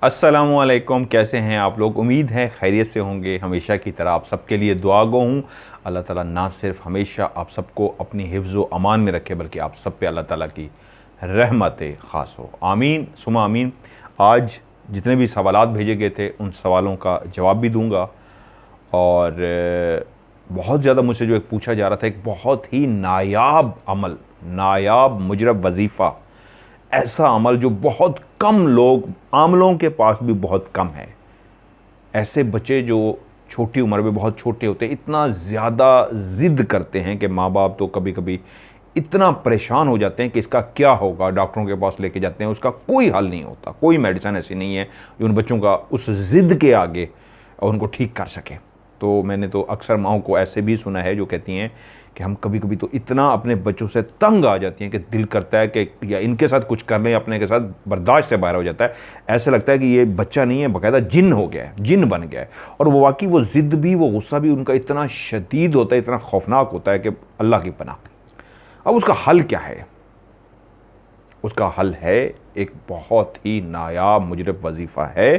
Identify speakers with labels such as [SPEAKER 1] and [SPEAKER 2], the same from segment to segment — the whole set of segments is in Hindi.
[SPEAKER 1] अस्सलामुअलैकुम। कैसे हैं आप लोग? उम्मीद है खैरियत से होंगे। हमेशा की तरह आप सबके लिए दुआ गो हूँ। अल्लाह ताला ना सिर्फ हमेशा आप सबको अपनी हिफ्ज़ व अमान में रखे, बल्कि आप सब पे अल्लाह ताला की रहमत ख़ास हो। आमीन सुमा आमीन। आज जितने भी सवालात भेजे गए थे उन सवालों का जवाब भी दूँगा। और बहुत ज़्यादा मुझसे जो एक पूछा जा रहा था, एक बहुत ही नायाब अमल, नायाब मुजरब वजीफ़ा, ऐसा अमल जो बहुत कम लोग, आमलों के पास भी बहुत कम है। ऐसे बच्चे जो छोटी उम्र में बहुत छोटे होते हैं, इतना ज़्यादा ज़िद करते हैं कि माँ बाप तो कभी कभी इतना परेशान हो जाते हैं कि इसका क्या होगा, डॉक्टरों के पास लेके जाते हैं, उसका कोई हल नहीं होता। कोई मेडिसिन ऐसी नहीं है जो उन बच्चों का उस ज़िद के आगे उनको ठीक कर सके। तो मैंने तो अक्सर माओं को ऐसे भी सुना है जो कहती हैं कि हम कभी कभी तो इतना अपने बच्चों से तंग आ जाती हैं कि दिल करता है कि या इनके साथ कुछ कर लें, अपने के साथ बर्दाश्त से बाहर हो जाता है। ऐसा लगता है कि ये बच्चा नहीं है, बाकायदा जिन हो गया है, जिन बन गया है। और वो वाकई वो ज़िद भी, वो गुस्सा भी उनका इतना शदीद होता है, इतना खौफनाक होता है कि अल्लाह की पनाह। अब उसका हल क्या है? उसका हल है एक बहुत ही नायाब मुजरब वजीफ़ा है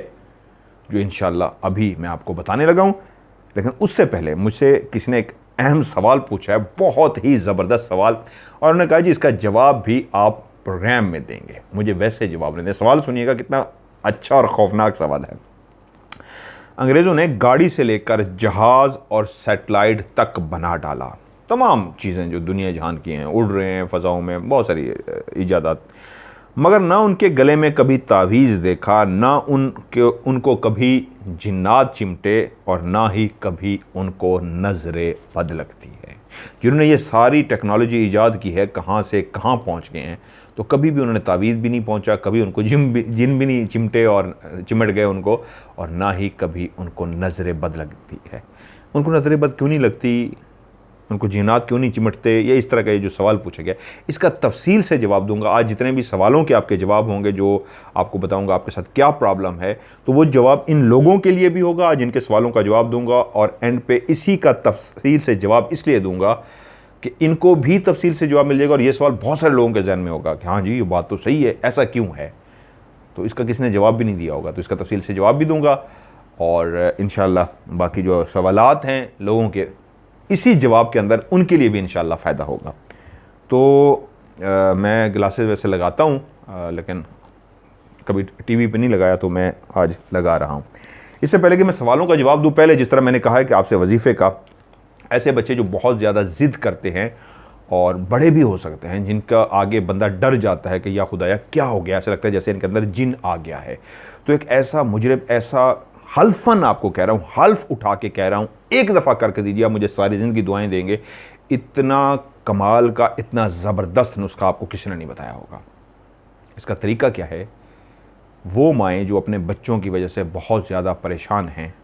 [SPEAKER 1] जो इंशाअल्लाह अभी मैं आपको बताने लगा हूँ। लेकिन उससे पहले मुझसे किसी ने एक अहम सवाल पूछा है, बहुत ही ज़बरदस्त सवाल, और उन्होंने कहा जी इसका जवाब भी आप प्रोग्राम में देंगे। मुझे वैसे जवाब नहीं दें। सवाल सुनिएगा, कितना अच्छा और खौफनाक सवाल है। अंग्रेज़ों ने गाड़ी से लेकर जहाज़ और सैटेलाइट तक बना डाला। तमाम चीज़ें जो दुनिया जहान की हैं, उड़ रहे हैं फ़ज़ाओं में, बहुत सारी ईजादात, मगर ना उनके गले में कभी तावीज़ देखा, ना उनको कभी जिन्नात चिमटे, और ना ही कभी उनको नज़रें बद लगती है। जिन्होंने ये सारी टेक्नोलॉजी ईजाद की है, कहाँ से कहाँ पहुँच गए हैं, तो कभी भी उन्होंने तावीज़ भी नहीं पहुँचा, कभी उनको जिन भी नहीं चिमटे और चिमट गए उनको, और ना ही कभी उनको नज़रें बद लगती है। उनको नज़रें बद क्यों नहीं लगती, उनको जिन्नात क्यों नहीं चिमटते, ये इस तरह का ये जो सवाल पूछा गया, इसका तफसील से जवाब दूंगा। आज जितने भी सवालों के आपके जवाब होंगे, जो आपको बताऊंगा आपके साथ क्या प्रॉब्लम है, तो वो जवाब इन लोगों के लिए भी होगा आज इनके सवालों का जवाब दूंगा। और एंड पे इसी का तफसील से जवाब इसलिए दूंगा कि इनको भी तफसील से जवाब मिल जाएगा। और ये सवाल बहुत सारे लोगों के जहन में होगा कि हाँ जी ये बात तो सही है, ऐसा क्यों है, तो इसका किसी ने जवाब भी नहीं दिया होगा, तो इसका तफसील से जवाब भी दूंगा। और इंशाअल्लाह बाकी जो सवालात हैं लोगों के, इसी जवाब के अंदर उनके लिए भी इंशाअल्लाह फ़ायदा होगा। तो मैं ग्लासेस वैसे लगाता हूँ, लेकिन कभी टीवी पे नहीं लगाया, तो मैं आज लगा रहा हूँ। इससे पहले कि मैं सवालों का जवाब दूँ, पहले जिस तरह मैंने कहा है कि आपसे वजीफ़े का, ऐसे बच्चे जो बहुत ज़्यादा ज़िद करते हैं, और बड़े भी हो सकते हैं, जिनका आगे बंदा डर जाता है कि या खुदाया क्या हो गया, ऐसा लगता है जैसे इनके अंदर जिन आ गया है। तो एक ऐसा मुजरिब, ऐसा हल्फन आपको कह रहा हूँ, हल्फ उठा के कह रहा हूँ, एक दफ़ा करके दीजिए, आप मुझे सारी ज़िंदगी दुआएं देंगे। इतना कमाल का, इतना ज़बरदस्त नुस्खा आपको किसी ने नहीं बताया होगा। इसका तरीका क्या है? वो माएँ जो अपने बच्चों की वजह से बहुत ज़्यादा परेशान हैं,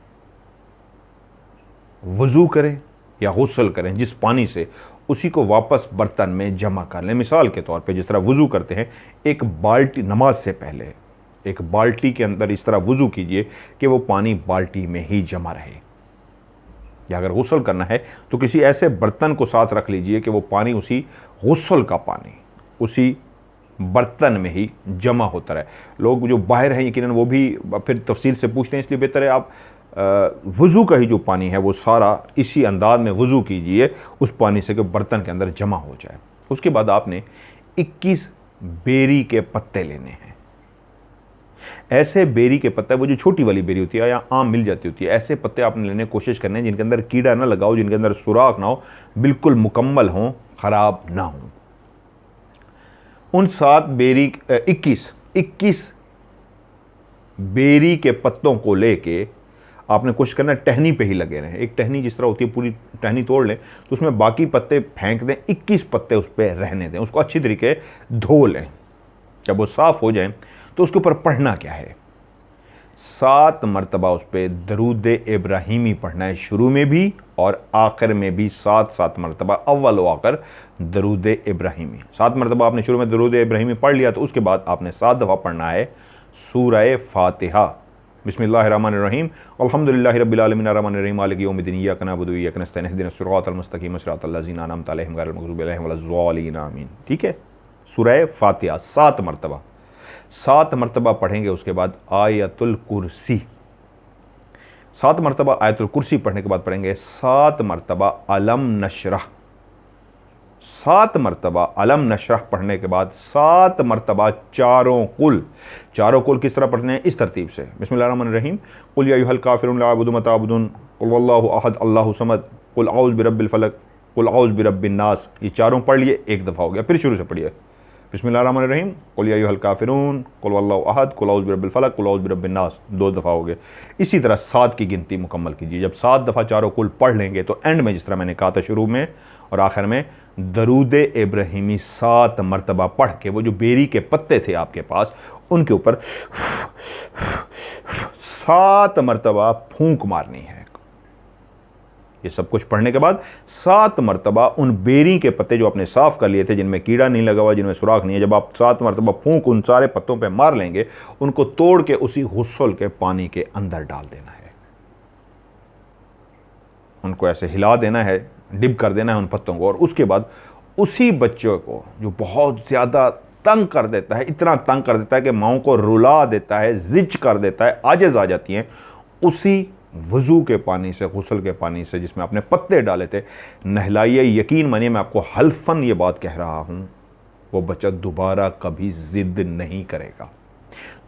[SPEAKER 1] वज़ू करें या गुस्ल करें जिस पानी से, उसी को वापस बर्तन में जमा कर लें। मिसाल के तौर पे जिस तरह वज़ू करते हैं, एक बाल्टी, नमाज से पहले एक बाल्टी के अंदर इस तरह वज़ू कीजिए कि वो पानी बाल्टी में ही जमा रहे। या अगर गुस्ल करना है तो किसी ऐसे बर्तन को साथ रख लीजिए कि वो पानी, उसी गुस्ल का पानी उसी बर्तन में ही जमा होता रहे। लोग जो बाहर हैं यकीनन वो भी फिर तफसील से पूछते हैं, इसलिए बेहतर है आप वज़ू का ही जो पानी है वो सारा इसी अंदाज में वज़ू कीजिए उस पानी से कि बर्तन के अंदर जमा हो जाए। उसके बाद आपने 21 बेरी के पत्ते लेने हैं। ऐसे बेरी के पत्ते, वो जो छोटी वाली बेरी होती है या आम मिल जाती होती है, ऐसे पत्ते आपने लेने की कोशिश करने हैं जिनके अंदर कीड़ा ना लगा हो, जिनके अंदर सुराख ना हो, बिल्कुल मुकम्मल हो, ख़राब ना हो। उन 21 बेरी के पत्तों को लेके आपने कोशिश करना टहनी पे ही लगे रहें। एक टहनी जिस तरह होती है, पूरी टहनी तोड़ लें, तो उसमें बाकी पत्ते फेंक दें, 21 पत्ते उस पर रहने दें, उसको अच्छी तरीके धो लें। जब वो साफ़ हो जाए तो उसके ऊपर पढ़ना क्या है? 7 मरतबा उस पर दरूद इब्राहिमी पढ़ना है, शुरू में भी और आखिर में भी 7 मरतबा, अव्वल व आखिर दरूद इब्राहिमी। 7 मरतबा आपने शुरू में दरूद इब्राहिमी पढ़ लिया, तो उसके बाद आपने 7 दफ़ा पढ़ना है सूरह फातिहा। बिस्मिल्लाहिर्रहमानिर्रहीम, अल्हम्दुलिल्लाहि रब्बिल आलमीन अर्रहमानिर रहीम मालिकि यौमिद्दीन इय्याका नअबुदु व इय्याका नस्तईन इहदिनस सिरातल मुस्तकीम सिरातल लज़ीना अनअमता अलैहिम गैरिल मग़ज़ूबि अलैहिम वलज़्ज़ालिन आमीन। ठीक है, सूरह फातिहा 7 मरतबा। 7 मरतबा पढ़ेंगे उसके बाद आयतुल कुर्सी, 7 मरतबा आयतुल कुर्सी पढ़ने के बाद पढ़ेंगे 7 मरतबा अलम नशरह, 7 मरतबा अलम नशरह पढ़ने के बाद 7 मरतबा चारों कुल किस तरह पढ़ने हैं? इस तरतीब से, बिस्मिल्लाहिर्रहमानिर्रहीम, कुल या अय्युहल काफिरून ला अअबुदु मा तअबुदून, कुल वल्लाहु अहद अल्लाहु समद, कुल औज़ु बिरब्बिल फलक, कुल औज़ु बिरब्बिन नास। ये चारों पढ़ लिए, एक दफ़ा हो गया। फिर शुरू से पढ़िए, बिस्मिल्लाहिर्रहमानिर्रहीम, कुल या अय्युहल काफिरून, कुल वल्लाहु अहद, कुल औज़ु बिरब्बिल फलक, कुल औज़ु बिरब्बिन नास, 2 दफ़ा हो गए। इसी तरह 7 की गिनती मुकम्मल कीजिए। जब 7 दफ़ा चारों कुल पढ़ लेंगे तो एंड में, जिस तरह मैंने कहा था शुरू में और आखिर में, दरूद इब्राहिमी 7 मरतबा पढ़ के वो जो बेरी के पत्ते थे आपके पास उनके ऊपर 7 मरतबा फूंक मारनी है। ये सब कुछ पढ़ने के बाद 7 मरतबा उन बेरी के पत्ते जो आपने साफ कर लिए थे, जिनमें कीड़ा नहीं लगा हुआ, जिनमें सुराख नहीं है, जब आप 7 मरतबा फूंक उन सारे पत्तों पे मार लेंगे, उनको तोड़ के उसी गुस्ल के पानी के अंदर डाल देना है। उनको ऐसे हिला देना है, डिप कर देना है उन पत्तों को, और उसके बाद उसी बच्चों को जो बहुत ज़्यादा तंग कर देता है, इतना तंग कर देता है कि माओं को रुला देता है, जिच कर देता है, आजिज़ आ जाती हैं, उसी वज़ू के पानी से, गुस्ल के पानी से जिसमें आपने पत्ते डाले थे, नहलाइए। यकीन मानिए, मैं आपको हल्फन ये बात कह रहा हूँ, वो बच्चा दोबारा कभी ज़िद नहीं करेगा।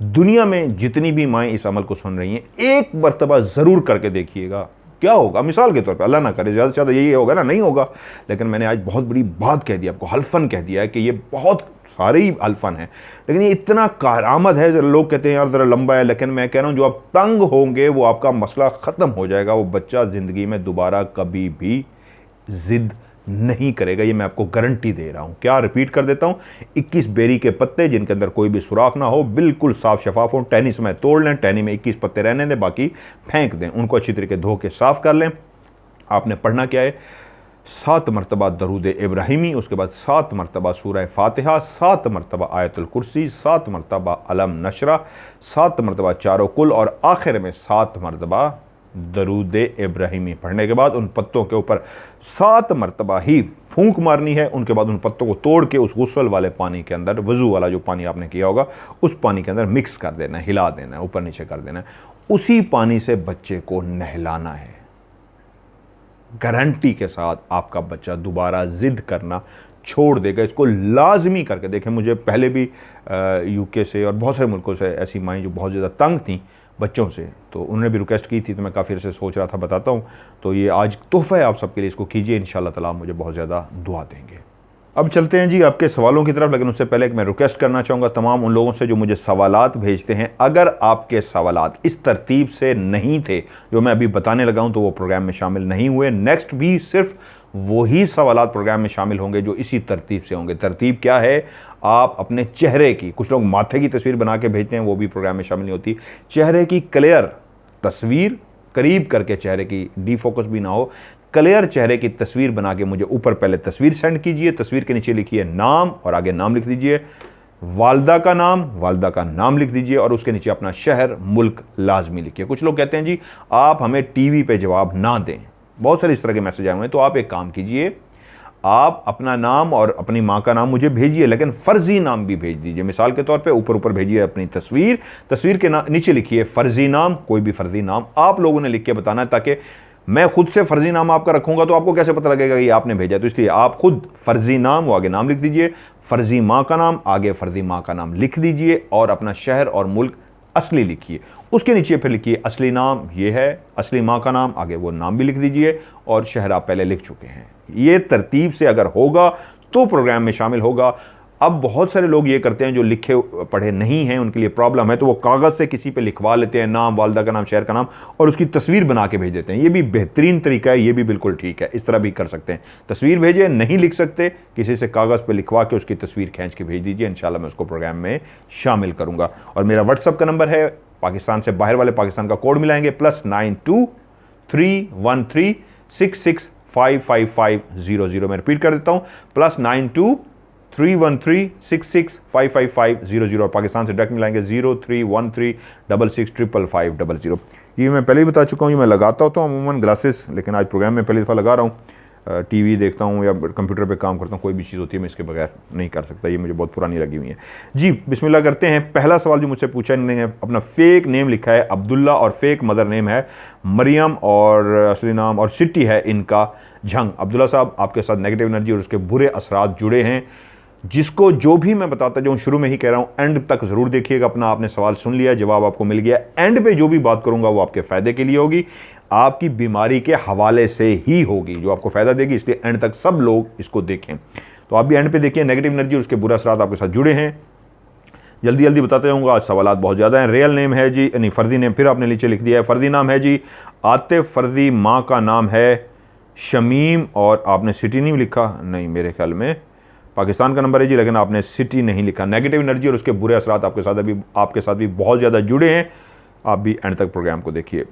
[SPEAKER 1] दुनिया में जितनी भी माएँ इस अमल को सुन रही हैं, एक मरतबा ज़रूर करके देखिएगा, क्या होगा। मिसाल के तौर पे, अल्लाह ना करे ज़्यादा से ज़्यादा यही होगा ना, नहीं होगा, लेकिन मैंने आज बहुत बड़ी बात कह दी आपको, हल्फन कह दिया है कि ये बहुत सारे ही अल्फन है, लेकिन ये इतना कारआमद है। लोग कहते हैं यार ज़रा लंबा है, लेकिन मैं कह रहा हूँ जो आप तंग होंगे वो आपका मसला ख़त्म हो जाएगा। वो बच्चा ज़िंदगी में दोबारा कभी भी ज़िद नहीं करेगा, ये मैं आपको गारंटी दे रहा हूँ। क्या रिपीट कर देता हूँ, 21 बेरी के पत्ते जिनके अंदर कोई भी सुराख ना हो, बिल्कुल साफ़ शफाफ हो, टहनी से तोड़ लें, टहनी में 21 पत्ते रहने दें, बाकी फेंक दें, उनको अच्छी तरीके धो के साफ़ कर लें। आपने पढ़ना क्या है, 7 मरतबा दरूद इब्राहिमी, उसके बाद 7 मरतबा सूरह फातिहा, 7 मरतबा आयतुल कुर्सी, 7 मरतबा अलम नशरा, 7 मरतबा चारों कुल, और आखिर में 7 मरतबा दरूद इब्राहिमी पढ़ने के बाद उन पत्तों के ऊपर 7 मरतबा ही फूंक मारनी है। उनके बाद उन पत्तों को तोड़ के उस गुस्ल वाले पानी के अंदर, वज़ू वाला जो पानी आपने किया होगा, उस पानी के अंदर मिक्स कर देना है, हिला देना है, ऊपर नीचे कर देना है। उसी पानी से बच्चे को नहलाना है। गारंटी के साथ आपका बच्चा दोबारा ज़िद करना छोड़ देगा। इसको लाजमी करके देखें। मुझे पहले भी यूके से और बहुत सारे मुल्कों से ऐसी माएँ जो बहुत ज़्यादा तंग थीं बच्चों से, तो उन्होंने भी रिक्वेस्ट की थी, तो मैं काफ़ी अर्से सोच रहा था बताता हूँ। तो ये आज तोहफ़ा है आप सबके लिए, इसको कीजिए, इंशाअल्लाह ताला मुझे बहुत ज़्यादा दुआ देंगे। अब चलते हैं जी आपके सवालों की तरफ, लेकिन उससे पहले मैं रिक्वेस्ट करना चाहूँगा तमाम उन लोगों से जो मुझे सवालात भेजते हैं, अगर आपके सवालात इस तरतीब से नहीं थे जो मैं अभी बताने लगा हूँ, तो वो प्रोग्राम में शामिल नहीं हुए। नेक्स्ट भी सिर्फ वही सवालात प्रोग्राम में शामिल होंगे जो इसी तरतीब से होंगे। तरतीब क्या है, आप अपने चेहरे की, कुछ लोग माथे की तस्वीर बना के भेजते हैं, वो भी प्रोग्राम में शामिल नहीं होती। चेहरे की क्लियर तस्वीर, करीब करके चेहरे की डीफोकस भी ना हो, क्लियर चेहरे की तस्वीर बना के मुझे ऊपर पहले तस्वीर सेंड कीजिए। तस्वीर के नीचे लिखिए नाम और आगे नाम लिख दीजिए, वालदा का नाम लिख दीजिए, और उसके नीचे अपना शहर, मुल्क लाजमी लिखिए। कुछ लोग कहते हैं जी आप हमें टीवी पे जवाब ना दें, बहुत सारे इस तरह के मैसेज आए हुए हैं। तो आप एक काम कीजिए, आप अपना नाम और अपनी माँ का नाम मुझे भेजिए, लेकिन फ़र्ज़ी नाम भी भेज दीजिए। मिसाल के तौर पे ऊपर भेजिए अपनी तस्वीर, तस्वीर के नीचे लिखिए फ़र्ज़ी नाम, कोई भी फ़र्ज़ी नाम आप लोगों ने लिख के बताना है, ताकि मैं खुद से फ़र्ज़ी नाम आपका रखूँगा तो आपको कैसे पता लगेगा कि आपने भेजा। तो इसलिए आप खुद फ़र्ज़ी नाम, वो आगे नाम लिख दीजिए, फ़र्ज़ी माँ का नाम, आगे फ़र्ज़ी माँ का नाम लिख दीजिए, और अपना शहर और मुल्क असली लिखिए। उसके नीचे फिर लिखिए असली नाम ये है, असली माँ का नाम, आगे वो नाम भी लिख दीजिए, और शहर आप पहले लिख चुके हैं। ये तरतीब से अगर होगा तो प्रोग्राम में शामिल होगा। अब बहुत सारे लोग ये करते हैं जो लिखे पढ़े नहीं हैं, उनके लिए प्रॉब्लम है, तो वो कागज़ से किसी पे लिखवा लेते हैं नाम, वालदा का नाम, शहर का नाम, और उसकी तस्वीर बना के भेज देते हैं। ये भी बेहतरीन तरीका है, ये भी बिल्कुल ठीक है, इस तरह भी कर सकते हैं। तस्वीर भेजें, नहीं लिख सकते, किसी से कागज़ पे लिखवा के उसकी तस्वीर खींच के भेज दीजिए, इंशाल्लाह मैं उसको प्रोग्राम में शामिल करूँगा। और मेरा व्हाट्सअप का नंबर है, पाकिस्तान से बाहर वाले पाकिस्तान का कोड मिलाएंगे, +92 313 665500। मैं रिपीट कर देता हूँ, +92 313 665500, और पाकिस्तान से डायरेक्ट मिलाएंगे 0313 665500। ये मैं पहले ही बता चुका हूँ, ये मैं लगाता होता हूँ अमूमन ग्लासेस, लेकिन आज प्रोग्राम में पहली दफ़ा लगा रहा हूँ। टीवी देखता हूँ या कंप्यूटर पे काम करता हूँ, कोई भी चीज़ होती है मैं इसके बगैर नहीं कर सकता, ये मुझे बहुत पुरानी लगी हुई है जी। बिस्मिल्लाह करते हैं। पहला सवाल जो मुझसे पूछा इन्होंने, अपना फेक नेम लिखा है अब्दुल्ला और फेक मदर नेम है मरियम और असली नाम और सिटी है इनका झंग। अब्दुल्ला साहब, आपके साथ नेगेटिव एनर्जी और उसके बुरे असरात जुड़े हैं। जिसको जो भी मैं बताता जाऊँ, शुरू में ही कह रहा हूँ, एंड तक ज़रूर देखिएगा। अपना आपने सवाल सुन लिया, जवाब आपको मिल गया। एंड पे जो भी बात करूँगा वो आपके फ़ायदे के लिए होगी, आपकी बीमारी के हवाले से ही होगी, जो आपको फ़ायदा देगी। इसलिए एंड तक सब लोग इसको देखें। तो आप भी एंड पे देखिए। नेगेटिव एनर्जी और उसके बुरे असरात आपके साथ जुड़े हैं, जल्दी जल्दी बताते जाऊँगा। आज सवालात बहुत ज़्यादा हैं। रियल नेम है जी, नहीं फ़र्जी नेम, फिर आपने नीचे लिख दिया है। फ़र्जी नाम है जी आतिफ फ़र्जी, माँ का नाम है शमीम और आपने सिटी नहीं लिखा, नहीं मेरे ख्याल में पाकिस्तान का नंबर है जी, लेकिन आपने सिटी नहीं लिखा। नेगेटिव एनर्जी और उसके बुरे असरात आपके साथ भी बहुत ज़्यादा जुड़े हैं। आप भी एंड तक प्रोग्राम को देखिए।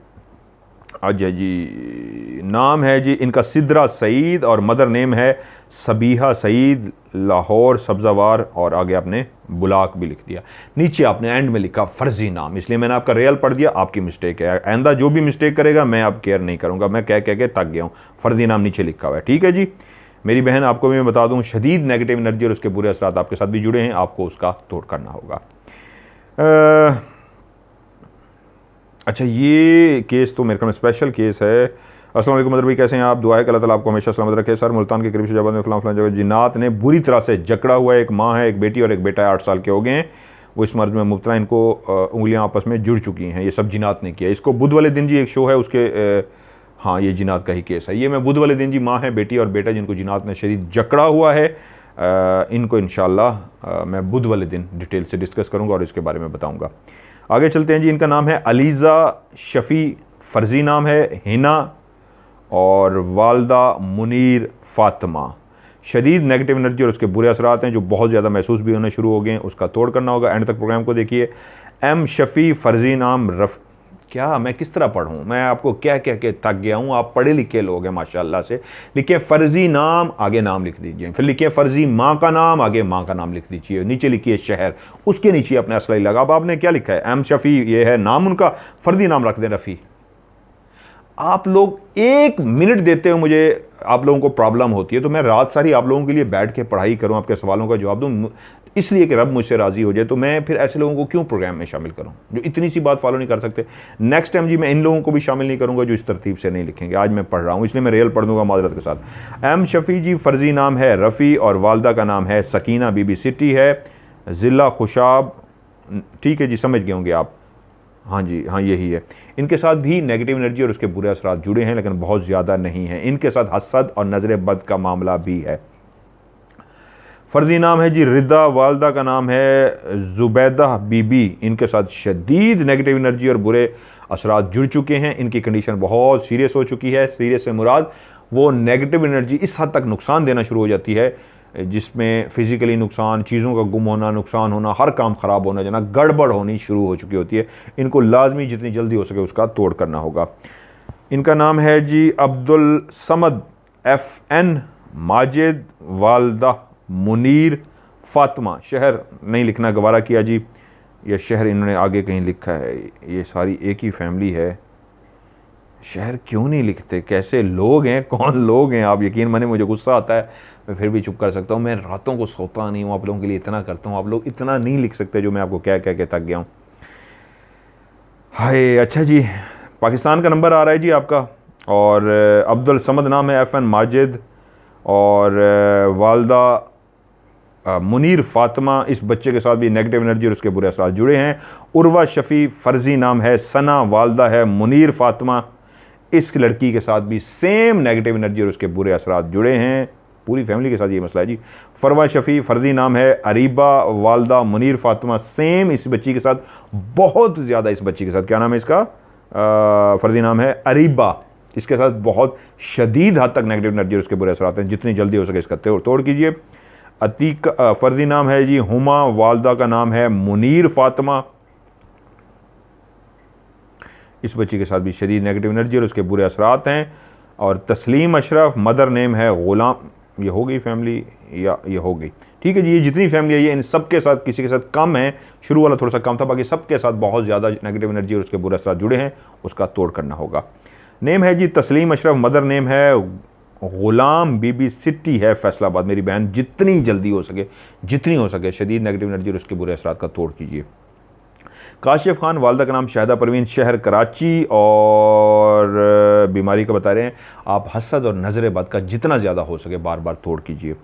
[SPEAKER 1] अच्छा जी, नाम है जी इनका सिद्रा सईद और मदर नेम है सबीहा सईद, लाहौर सब्ज़ावार, और आगे आपने बुलाक भी लिख दिया। नीचे आपने एंड में लिखा फ़र्जी नाम, इसलिए मैंने आपका रियल पढ़ दिया। आपकी मिस्टेक है। आइंदा जो भी मिस्टेक करेगा मैं अब केयर नहीं करूँगा, मैं कह के थक गया हूँ। फ़र्जी नाम नीचे लिखा हुआ है, ठीक है जी। मेरी बहन, आपको भी मैं बता दूं, शदीद नेगेटिव एनर्जी और उसके बुरे असरात आपके साथ भी जुड़े हैं, आपको उसका तोड़ करना होगा। अच्छा, ये केस तो मेरे ख्याल में स्पेशल केस है। अस्सलाम वालेकुम मदर भाई, कैसे हैं आप? दुआ है कि अल्लाह ताला आपको हमेशा सलामत रखे। सर, मुल्तान के करीब शजाबाद में फलां जगह जिन्नात ने बुरी तरह से जकड़ा हुआ है। एक माँ है, एक बेटी और एक बेटा है, 8 साल के हो गए हैं। वो इस मर्ज में मुब्तला, इनको उंगलियाँ आपस में जुड़ चुकी हैं। ये सब जिन्नात ने किया। इसको बुध वाले दिन जी एक शो है उसके हाँ, ये जिन्नात का ही केस है। ये मैं बुध वाले दिन जी, माँ है, बेटी और बेटा जिनको जिन्नात में शदीद जकड़ा हुआ है, इनको इंशाल्लाह मैं बुध वाले दिन डिटेल से डिस्कस करूँगा और इसके बारे में बताऊँगा। आगे चलते हैं जी। इनका नाम है अलीज़ा शफ़ी, फ़र्जी नाम है हिना, और वालदा मुनीर फ़ातिमा। शदीद नेगेटिव एनर्जी और उसके बुरे असरात हैं जो बहुत ज़्यादा महसूस भी होने शुरू हो गए हैं, उसका तोड़ करना होगा। एंड तक प्रोग्राम को देखिए। एम शफ़ी, फ़र्जी नाम क्या मैं किस तरह पढ़ूँ? मैं आपको क्या कह के थक गया हूँ। आप पढ़े लिखे लोग हैं माशाल्लाह से। लिखिए फ़र्जी नाम, आगे नाम लिख दीजिए। फिर लिखिए फ़र्जी माँ का नाम, आगे माँ का नाम लिख दीजिए। नीचे लिखिए शहर, उसके नीचे अपने असली लगा। अब आपने क्या लिखा है? एम शफ़ी ये है नाम उनका, फ़र्जी नाम रख दें रफ़ी। आप लोग 1 मिनट देते हो मुझे, आप लोगों को प्रॉब्लम होती है तो मैं रात सारी आप लोगों के लिए बैठ के पढ़ाई करूँ, आपके सवालों का जवाब दूँ, इसलिए कि रब मुझसे राज़ी हो जाए। तो मैं फिर ऐसे लोगों को क्यों प्रोग्राम में शामिल करूं जो इतनी सी बात फॉलो नहीं कर सकते। नेक्स्ट टाइम जी मैं इन लोगों को भी शामिल नहीं करूंगा जो इस तरतीब से नहीं लिखेंगे। आज मैं पढ़ रहा हूं, इसलिए मैं रियल पढ़ दूंगा माजरत के साथ। एम शफ़ी जी, फ़र्जी नाम है रफ़ी और वालदा का नाम है सकीना बीबी, सिटी है ज़िला खुशाब, ठीक है जी, समझ गए होंगे आप। हाँ जी, हाँ यही है। इनके साथ भी नेगेटिव एनर्जी और उसके बुरे असरात जुड़े हैं, लेकिन बहुत ज़्यादा नहीं हैं। इनके साथ हसद और नज़र बद का मामला भी है। फ़र्जी नाम है जी रिदा, वालदा का नाम है ज़ुबैदा बीबी। इनके साथ शदीद नेगेटिव एनर्जी और बुरे असरात जुड़ चुके हैं। इनकी कंडीशन बहुत सीरियस हो चुकी है। सीरियस से मुराद वो नेगेटिव एनर्जी इस हद तक नुकसान देना शुरू हो जाती है जिसमें फ़िज़िकली नुकसान, चीज़ों का गुम होना, नुकसान होना, हर काम ख़राब होना, जना गड़बड़ होनी शुरू हो चुकी होती है। इनको लाजमी जितनी जल्दी हो सके उसका तोड़ करना होगा। इनका नाम है जी अब्दुल समद, FN माजिद, वालदा मुनीर फ़ातिमा। शहर नहीं लिखना गवारा किया जी, यह शहर इन्होंने आगे कहीं लिखा है। ये सारी एक ही फैमिली है, शहर क्यों नहीं लिखते? कैसे लोग हैं, कौन लोग हैं आप? यकीन माने मुझे गुस्सा आता है, मैं फिर भी चुप कर सकता हूँ। मैं रातों को सोता नहीं हूँ, आप लोगों के लिए इतना करता हूँ। आप लोग इतना नहीं लिख सकते जो मैं आपको कह के थक गया हूँ। हाय, अच्छा जी, पाकिस्तान का नंबर आ रहा है जी आपका, और अब्दुल समद नाम है, FN माजिद, और वालदा मुनीर फ़ातिमा। इस बच्चे के साथ भी नेगेटिव एनर्जी और उसके बुरे असरात जुड़े हैं। उर्वा शफ़ी, फ़र्जी नाम है सना, वालदा है मुनीर फ़ातिमा। इस लड़की के साथ भी सेम नेगेटिव एनर्जी और उसके बुरे असरात जुड़े हैं। पूरी फैमिली के साथ ये मसला है जी। फरवा शफ़ी, फ़र्जी नाम है अरीबा, वालदा मुनीर फ़ातिमा। सेम इस बच्ची के साथ, बहुत ज़्यादा इस बच्ची के साथ, क्या नाम है इसका? फ़र्जी नाम है अरीबा। इसके साथ बहुत शदीद हद तक नेगेटिव एनर्जी और उसके बुरे असरात हैं। जितनी जल्दी हो सके इसका तोड़ कीजिए। अतीक, फ़र्जी नाम है जी हुमा, वालदा का नाम है मुनीर फ़ातिमा। इस बच्ची के साथ भी शदीद नेगेटिव एनर्जी और उसके बुरे असरात हैं। और तस्लीम अशरफ, मदर नेम है ग़ुलाम। ये हो गई फैमिली या ये हो गई, ठीक है जी। ये जितनी फैमिली है ये इन सब के साथ, किसी के साथ कम है, शुरू वाला थोड़ा सा कम था, बाकी सब के साथ बहुत ज़्यादा नेगेटिव एनर्जी और उसके बुरे असरात जुड़े हैं, उसका तोड़ करना होगा। नेम है जी तस्लीम अशरफ, मदर नेम है गुलाम बीबी सिटी है फैसलाबाद। मेरी बहन जितनी जल्दी हो सके, जितनी हो सके शदीद नेगेटिव एनर्जी और उसके बुरे असरात का तोड़ कीजिए। काशिफ खान, वालदा का नाम शाहिदा परवीन, शहर कराची, और बीमारी का बता रहे हैं आप हसद और नज़र बद का जितना ज़्यादा हो सके बार बार तोड़ कीजिए।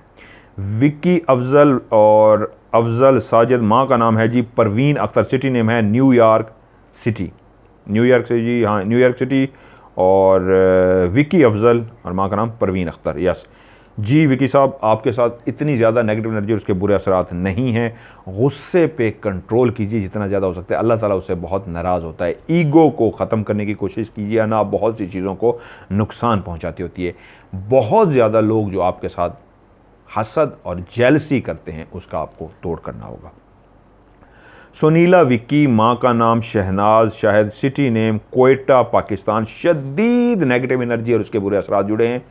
[SPEAKER 1] विक्की अफजल और अफजल साजिद, माँ का नाम है जी परवीन अख्तर, सिटी नेम है न्यूयॉर्क सिटी, न्यूयॉर्क से जी, हाँ न्यूयॉर्क सिटी, और विक्की अफजल और माँ का नाम परवीन अख्तर। यस जी विकी साहब, आपके साथ इतनी ज़्यादा नेगेटिव एनर्जी और उसके बुरे असरात नहीं हैं। गुस्से पे कंट्रोल कीजिए जितना ज़्यादा हो सकता है, अल्लाह ताला उससे बहुत नाराज़ होता है। ईगो को ख़त्म करने की कोशिश कीजिए, ना बहुत सी चीज़ों को नुकसान पहुंचाती होती है। बहुत ज़्यादा लोग जो आपके साथ हसद और जेलसी करते हैं उसका आपको तोड़ करना होगा। सुनीला विक्की, माँ का नाम शहनाज शाहिद, सिटी नेम कोयटा पाकिस्तान, शदीद नेगेटिव एनर्जी और उसके बुरे असरात जुड़े हैं।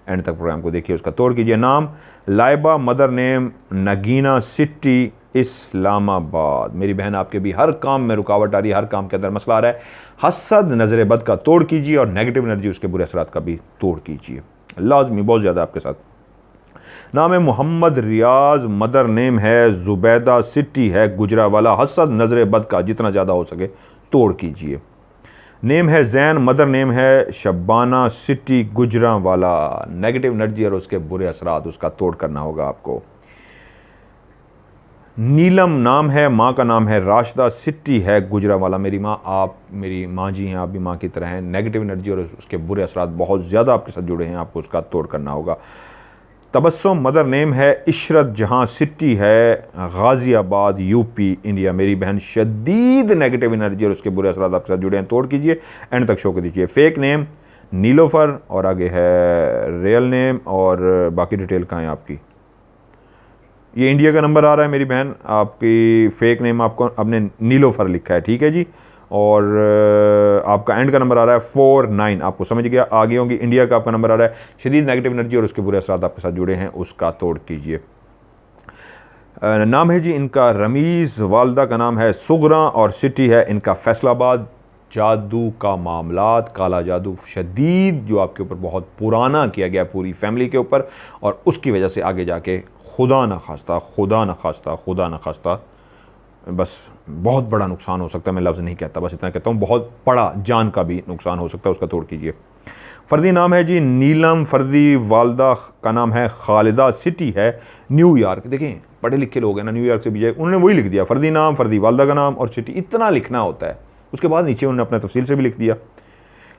[SPEAKER 1] एंड तक प्रोग्राम को देखिए, उसका तोड़ कीजिए। नाम Laiba, mother name Nagina, city Islamabad. मेरी बहन आपके भी हर काम में रुकावट आ रही है, हर काम के अंदर मसला आ रहा है। हसद नज़र बद का तोड़ कीजिए और नेगेटिव एनर्जी उसके बुरे असरात का भी तोड़ कीजिए, लाजमी बहुत ज़्यादा आपके साथ। नाम है मोहम्मद रियाज, मदर नेम है जुबैदा, सिटी है गुजरावाला। हसद नज़र बद का जितना ज़्यादा हो सके तोड़ कीजिए। नेम है जैन, मदर नेम है Shabana, city Gujranwala. Negative energy और उसके बुरे असरात उसका तोड़ करना होगा आपको। नीलम नाम है, माँ का नाम है राशिदा, सिटी है गुजरावाला। मेरी माँ, आप मेरी माँ जी हैं, आप भी माँ की तरह हैं। नेगेटिव एनर्जी और उसके बुरे असरात बहुत ज़्यादा आपके साथ जुड़े हैं, आपको उसका तोड़ करना होगा। तबस्सुम, मदर नेम है इशरत जहाँ, सिटी है गाज़ियाबाद, यूपी इंडिया। मेरी बहन शदीद नेगेटिव एनर्जी और उसके बुरे असरात आपके साथ जुड़े हैं, तोड़ कीजिए। एंड तक शो को दीजिए। फेक नेम नीलोफर, और आगे है रियल नेम, और बाकी डिटेल कहाँ है आपकी। ये इंडिया का नंबर आ रहा है मेरी बहन, आपकी फेक नेम आपको आपने नीलोफर लिखा है, ठीक है जी। और आपका एंड का नंबर आ रहा है 49, आपको समझ गया आगे होंगी। इंडिया का आपका नंबर आ रहा है। शदीद नेगेटिव एनर्जी और उसके बुरे असरात आपके साथ जुड़े हैं, उसका तोड़ कीजिए। नाम है जी इनका रमीज़, वालदा का नाम है सुगरा, और सिटी है इनका फैसलाबाद। जादू का मामलात, काला जादू शदीद जो आपके ऊपर बहुत पुराना किया गया पूरी फैमिली के ऊपर, और उसकी वजह से आगे जाके खुदा न खास्ता, खुदा न खास्ता, खुदा न खास्ता बस बहुत बड़ा नुकसान हो सकता है। मैं लफ्ज़ नहीं कहता, बस इतना कहता हूँ बहुत बड़ा जान का भी नुकसान हो सकता है, उसका तोड़ कीजिए। फ़र्दी नाम है जी नीलम फ़र्दी, वालदा का नाम है खालिदा, सिटी है न्यूयॉर्क। देखें पढ़े लिखे लोग हैं ना, न्यूयॉर्क से भी जाए उन्होंने वही लिख दिया, फ़र्दी नाम, फ़र्दी वालदा का नाम और सिटी, इतना लिखना होता है। उसके बाद नीचे उन्होंने अपना तफसील से भी लिख दिया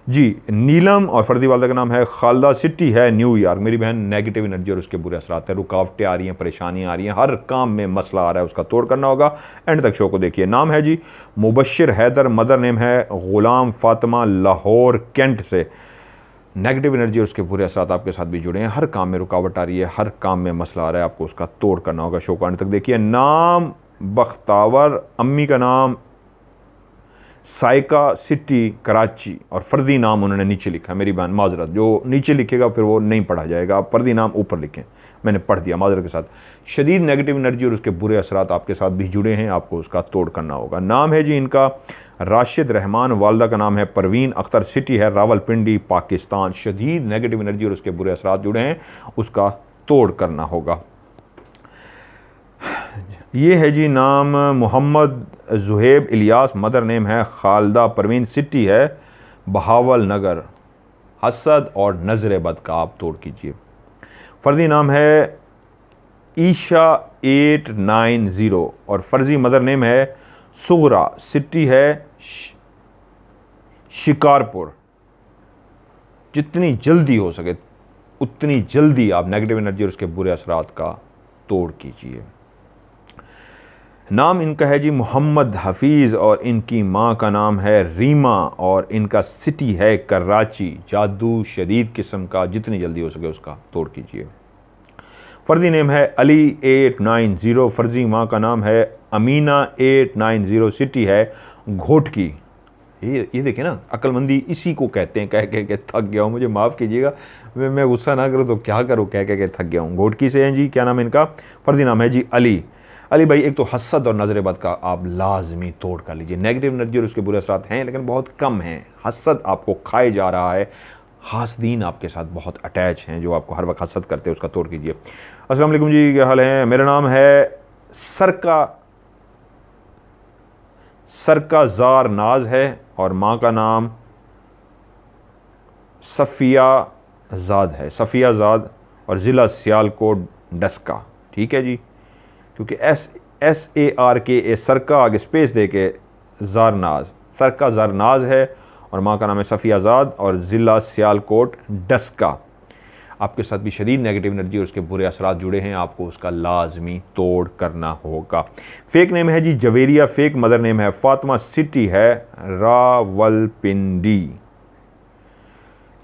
[SPEAKER 1] जी। नीलम और फ़र्दी वालदा का नाम है खालदा, सिटी है न्यूयॉर्क। मेरी बहन नेगेटिव एनर्जी और उसके बुरे असरात हैं, रुकावटें आ रही हैं, परेशानियाँ आ रही हैं, हर काम में मसला आ रहा है, उसका तोड़ करना होगा। एंड तक शो को देखिए। नाम है जी मुबशिर हैदर, मदर नेम है ग़ुलाम फ़ातिमा, लाहौर कैंट से। नेगेटिव एनर्जी और उसके बुरे असरात आपके साथ भी जुड़े हैं, हर काम में रुकावट आ रही है, हर काम में मसला आ रहा है, आपको उसका तोड़ करना होगा। शो को एंड तक देखिए। नाम बख्तावर, अम्मी का नाम साइका, सिटी कराची, और फ़र्दी नाम उन्होंने नीचे लिखा। मेरी बहन माजरत, जो नीचे लिखेगा फिर वो नहीं पढ़ा जाएगा, आप फ़र्दी नाम ऊपर लिखें, मैंने पढ़ दिया माजरत के साथ। शदीद नेगेटिव एनर्जी और उसके बुरे असरात आपके साथ भी जुड़े हैं, आपको उसका तोड़ करना होगा। नाम है जी इनका राशिद रहमान, वालदा का नाम है परवीन अख्तर, सिटी है रावलपिंडी पाकिस्तान। शदीद नेगेटिव एनर्जी और उसके बुरे असरात जुड़े हैं, उसका तोड़ करना होगा। ये है जी नाम मोहम्मद जुहेब इलियास, मदर नेम है खालदा परवीन, सिटी है बहावल नगर। हसद और नज़र बद का आप तोड़ कीजिए। फ़र्जी नाम है ईशा 890, और फ़र्जी मदर नेम है सुगरा, सिटी है शिकारपुर। जितनी जल्दी हो सके उतनी जल्दी आप नेगेटिव एनर्जी और उसके बुरे असरात का तोड़ कीजिए। नाम इनका है जी मोहम्मद हफीज़, और इनकी माँ का नाम है रीमा, और इनका सिटी है कराची। जादू शदीद किस्म का, जितनी जल्दी हो सके उसका तोड़ कीजिए। फ़र्जी नेम है अली 890, फ़र्जी माँ का नाम है अमीना 890, सिटी है घोटकी। ये देखें ना, अक्लमंदी इसी को कहते हैं। कह के थक गया हूँ, मुझे माफ़ कीजिएगा, मैं गुस्सा ना करूँ तो क्या करूँ, कह के थक गया हूँ। घोटकी से हैं जी। क्या नाम है इनका? फ़र्जी नाम है जी अली। अली भाई, एक तो हसद और नज़र बद का आप लाजमी तोड़ कर लीजिए। नेगेटिव एनर्जी और उसके बुरे असरात हैं लेकिन बहुत कम हैं। हसद आपको खाए जा रहा है, हासदीन आपके साथ बहुत अटैच हैं, जो आपको हर वक्त हसद करते हैं, उसका तोड़ कीजिए। अस्सलाम वालेकुम जी, क्या हाल है? मेरा नाम है सरका जार नाज है और माँ का नाम सफ़िया ज़ाद है, सफ़िया ज़ाद, और ज़िला सियालकोट डस्का। ठीक है जी, क्योंकि SARKA सरका आगे स्पेस दे के ज़ारनाज, सरका ज़ारनाज है और माँ का नाम है सफ़िया ज़ाद और ज़िला सियालकोट डस्का। आपके साथ भी शदीद नेगेटिव एनर्जी और उसके बुरे असरात जुड़े हैं, आपको उसका लाजमी तोड़ करना होगा। फेक नेम है जी जवेरिया, फेक मदर नेम है फातिमा, सिटी है रावलपिंडी।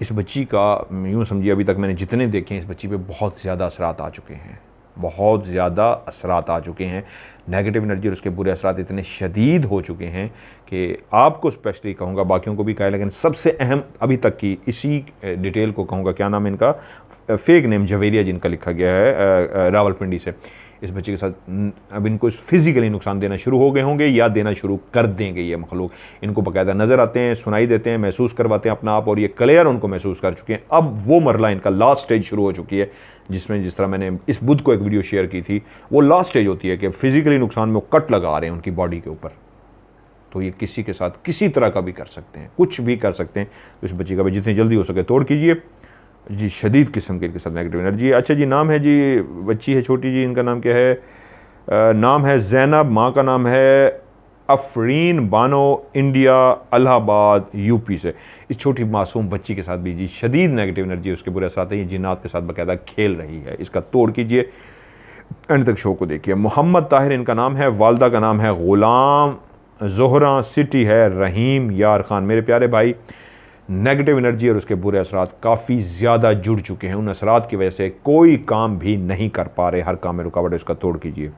[SPEAKER 1] इस बच्ची का यूँ समझिए अभी तक मैंने जितने देखे हैं, इस बच्ची पे बहुत ज़्यादा असरात आ चुके हैं, बहुत ज़्यादा असरात आ चुके हैं। नेगेटिव एनर्जी और उसके बुरे असरात इतने शदीद हो चुके हैं कि आपको स्पेशली कहूँगा, बाकियों को भी कहा, लेकिन सबसे अहम अभी तक की इसी डिटेल को कहूँगा। क्या नाम है इनका? फेक नेम जवेरिया जिनका लिखा गया है रावलपिंडी से। इस बच्चे के साथ अब इनको फिज़िकली नुकसान देना शुरू हो गए होंगे या देना शुरू कर देंगे ये मखलूक। इनको बाकायदा नज़र आते हैं, सुनाई देते हैं, महसूस करवाते हैं अपना आप, और ये क्लियर उनको महसूस कर चुके हैं। अब वो मरला इनका लास्ट स्टेज शुरू हो चुकी है, जिसमें जिस तरह मैंने इस बुध को एक वीडियो शेयर की थी, वो लास्ट स्टेज होती है कि फिज़िकली नुकसान में वो कट लगा रहे हैं उनकी बॉडी के ऊपर। तो ये किसी के साथ किसी तरह का भी कर सकते हैं, कुछ भी कर सकते हैं। तो इस बच्ची का भी जितनी जल्दी हो सके तोड़ कीजिए जी। शदीद किस्म के इनके साथ नेगेटिव एनर्जी। अच्छा जी, नाम है जी, बच्ची है छोटी जी, इनका नाम क्या है? नाम है ज़ैनब, माँ का नाम है अफरीन बानो, इंडिया इलाहाबाद यूपी से। इस छोटी मासूम बच्ची के साथ भी जी शदीद नेगेटिव एनर्जी, उसके बुरे असर आते हैं। ये जिन्नात के साथ बाकायदा खेल रही है, इसका तोड़ कीजिए, एंड तक शो को देखिए। मोहम्मद ताहिर इनका नाम है, वालदा का नाम है ग़ुलाम ज़ोहरा, सिटी है रहीम यार ख़ान। मेरे प्यारे भाई, नेगेटिव एनर्जी और उसके बुरे असरात काफ़ी ज़्यादा जुड़ चुके हैं। उन असरात की वजह से कोई काम भी नहीं कर पा रहे, हर काम में रुकावट है, उसका तोड़ कीजिए।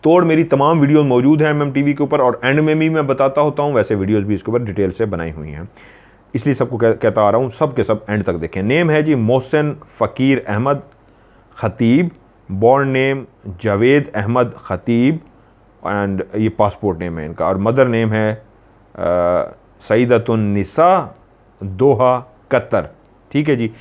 [SPEAKER 1] तोड़ मेरी तमाम वीडियोस मौजूद हैं MMTV के ऊपर, और एंड में भी मैं बताता होता हूँ, वैसे वीडियोस भी इसके ऊपर डिटेल से बनाई हुई हैं, इसलिए सबको कहता आ रहा हूँ, सब के सब एंड तक देखें। नेम है जी Mohsin Fakir Ahmad Khatib, born name Javed Ahmad Khatib, and ये पासपोर्ट नेम है इनका, और मदर नेम है सईदतुन निसा, दोहा कतर। ठीक है जी।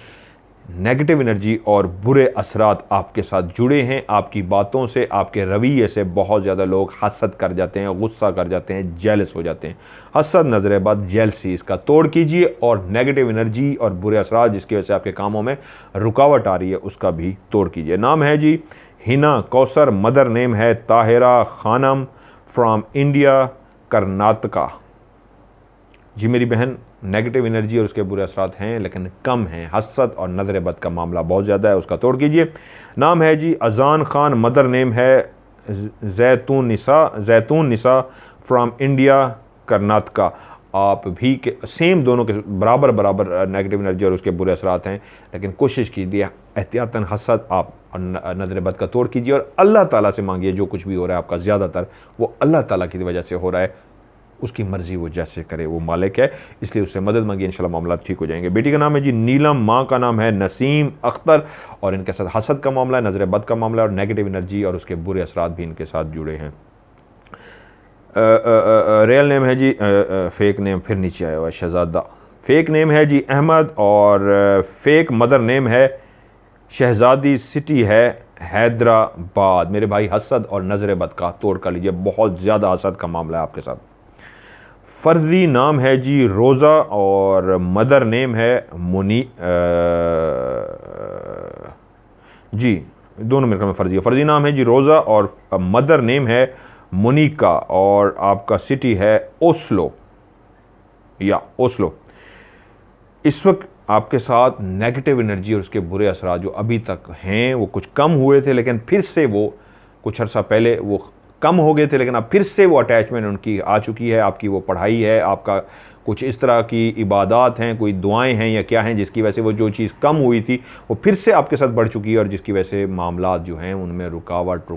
[SPEAKER 1] नेगेटिव एनर्जी और बुरे असरात आपके साथ जुड़े हैं। आपकी बातों से, आपके रवैये से बहुत ज़्यादा लोग हसद कर जाते हैं, गुस्सा कर जाते हैं, जेलस हो जाते हैं। हसद, नज़र बद, जेलसी, इसका तोड़ कीजिए। और नेगेटिव एनर्जी और बुरे असरात जिसकी वजह से आपके कामों में रुकावट आ रही है, उसका भी तोड़ कीजिए। नाम है जी हिना कौसर, मदर नेम है ताहिरा खानम, फ्रॉम इंडिया कर्नाटका। जी मेरी बहन, नेगेटिव एनर्जी और उसके बुरे असरात हैं लेकिन कम हैं। हसद और नज़र बद का मामला बहुत ज़्यादा है, उसका तोड़ कीजिए। नाम है जी अजान खान, मदर नेम है जैतून निसा, फ्रॉम इंडिया कर्नाटका। आप भी के सेम, दोनों के बराबर बराबर नेगेटिव एनर्जी और उसके बुरे असरात हैं, लेकिन कोशिश कीजिए एहतियातन हसद आप नज़र बद का तोड़ कीजिए, और अल्लाह ताला से मांगिए जो कुछ भी हो रहा है आपका, ज़्यादातर वो अल्लाह ताला की वजह से हो रहा है, उसकी मर्ज़ी, वो जैसे करे, वो मालिक है, इसलिए उससे मदद मांगिए, इंशाल्लाह मामला ठीक हो जाएंगे। बेटी का नाम है जी नीलम, माँ का नाम है नसीम अख्तर, और इनके साथ हसद का मामला है, नज़र बद का मामला है, और नेगेटिव एनर्जी और उसके बुरे असरात भी इनके साथ जुड़े हैं। रियल नेम है जी, फेक नेम फिर नीचे आया हुआ है, शहजादा। फेक नेम है जी अहमद, और फेक मदर नेम है शहजादी, सिटी है हैदराबाद। मेरे भाई, हसद और नज़र बद का तोड़ कर लीजिए, बहुत ज़्यादा हसद का मामला है आपके साथ। फ़र्ज़ी नाम है जी रोज़ा, और मदर नेम है जी दोनों मेरे ख्याल में फ़र्ज़ी है। फ़र्ज़ी नाम है जी रोज़ा, और मदर नेम है मोनिका, और आपका सिटी है ओस्लो या ओस्लो। इस वक्त आपके साथ नेगेटिव एनर्जी और उसके बुरे असरात जो अभी तक हैं, वो कुछ कम हुए थे, लेकिन फिर से वो कुछ अर्सा पहले वो कम हो गए थे, लेकिन अब फिर से वो अटैचमेंट उनकी आ चुकी है। आपकी वो पढ़ाई है, आपका कुछ इस तरह की इबादत हैं, कोई दुआएं हैं या क्या हैं, जिसकी वजह से वो जो चीज़ कम हुई थी वो फिर से आपके साथ बढ़ चुकी है, और जिसकी वजह से मामलात जो हैं उनमें रुकावट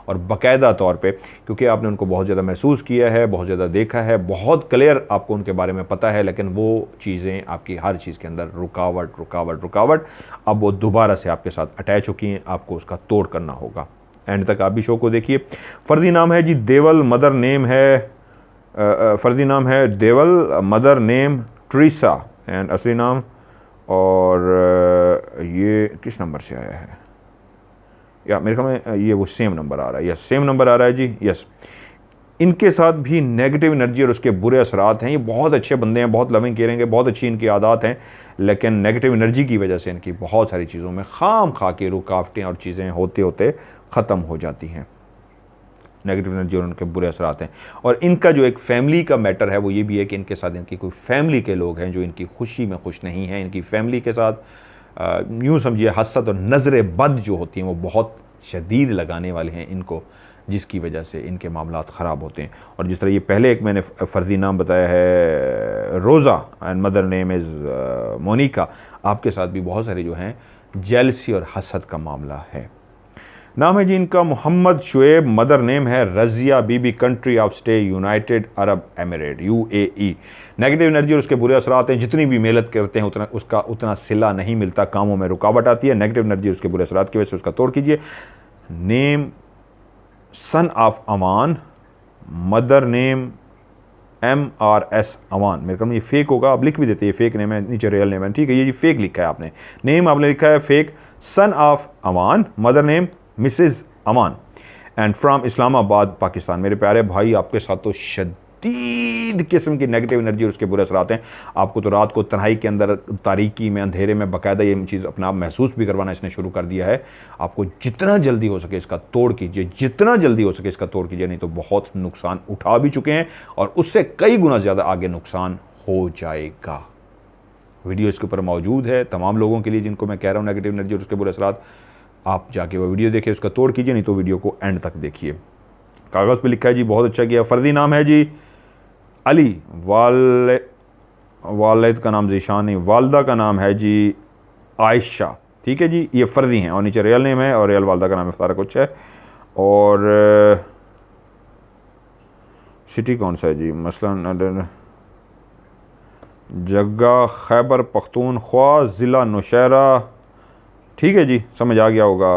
[SPEAKER 1] और बाकायदा तौर पे, क्योंकि आपने उनको बहुत ज़्यादा महसूस किया है, बहुत ज़्यादा देखा है, बहुत क्लियर आपको उनके बारे में पता है, लेकिन वो चीज़ें आपकी हर चीज़ के अंदर रुकावट अब वो दोबारा से आपके साथ अटैच हो चुकी हैं, आपको उसका तोड़ करना होगा। एंड तक आप भी शो को देखिए। फ़र्ज़ी नाम है जी देवल, मदर नेम है फ़र्ज़ी नाम है देवल, मदर नेम ट्रीसा, एंड असली नाम, और ये किस नंबर से आया है, या मेरे ख्याल में ये वो सेम नंबर आ रहा है, यस सेम नंबर आ रहा है जी, यस। इनके साथ भी नेगेटिव एनर्जी और उसके बुरे असरात हैं। ये बहुत अच्छे बंदे हैं, बहुत लविंग केयरिंग है, बहुत अच्छी इनकी आदत हैं, लेकिन नेगेटिव एनर्जी की वजह से इनकी बहुत सारी चीज़ों में खाम खा के रुकावटें और चीज़ें होते होते ख़त्म हो जाती हैं। नेगेटिव एनर्जी और उनके बुरे असरात हैं। और इनका जो एक फैमिली का मैटर है वो ये भी है कि इनके साथ इनकी कोई फैमिली के लोग हैं जो इनकी खुशी में खुश नहीं हैं। इनकी फैमिली के साथ यूँ समझिए हसद और नज़र बद जो होती हैं वो बहुत शदीद लगाने वाले हैं इनको, जिसकी वजह से इनके मामलात ख़राब होते हैं। और जिस तरह ये पहले एक मैंने फ़र्ज़ी नाम बताया है Rosa and mother name is Monica, आपके साथ भी बहुत सारे जो हैं जेलसी और हसद का मामला है। नाम है जी इनका मोहम्मद शुएब, मदर नेम है Razia Bibi, country of stay United Arab Emirate UAE। Negative energy और उसके बुरे असरात हैं। जितनी भी मेहनत करते हैं उतना सिला नहीं मिलता, कामों में रुकावट आती है। नेगेटिव एनर्जी और उसके बुरे असरात की वजह से उसका तोड़ कीजिए। Name son of Aman, mother name MRS अमान। मेरे ख्याल में ये फेक होगा, आप लिख भी देते हैं फेक नेम है, नीचे रियल नेम है, ठीक है। ये जी फेक लिखा है आपने, नेम आपने लिखा है fake, son of Aman, mother name Mrs Aman, and from Islamabad Pakistan. मेरे प्यारे भाई आपके साथ तो शदीद किस्म की नेगेटिव एनर्जी और उसके बुरे असरात हैं। आपको तो रात को तन्हाई के अंदर, तारीकी में, अंधेरे में बाकायदा ये चीज़ अपना आप महसूस भी करवाना इसने शुरू कर दिया है। आपको जितना जल्दी हो सके इसका तोड़ कीजिए, जितना जल्दी हो सके इसका तोड़ कीजिए, नहीं तो बहुत नुकसान उठा भी चुके हैं और उससे कई गुना ज़्यादा आगे नुकसान हो जाएगा। वीडियो इसके ऊपर मौजूद है तमाम लोगों के लिए जिनको मैं कह रहा हूँ नेगेटिव एनर्जी और उसके बुरे असरात। आप जाके वो वीडियो देखिए, उसका तोड़ कीजिए, नहीं तो वीडियो को एंड तक देखिए। कागज़ पे लिखा है जी, बहुत अच्छा किया। फ़र्ज़ी नाम है जी अली, वालिद का नाम ज़ीशान नहीं, वालदा का नाम है जी आयशा, ठीक है जी। ये फ़र्ज़ी हैं और नीचे रियल नेम है और रियल वालदा का नाम है, सारा कुछ है। और सिटी कौन सा है जी, मसलन जग्गा खैबर पख्तूनख्वा, ज़िला नौशहरा, ठीक है जी, समझ आ गया होगा।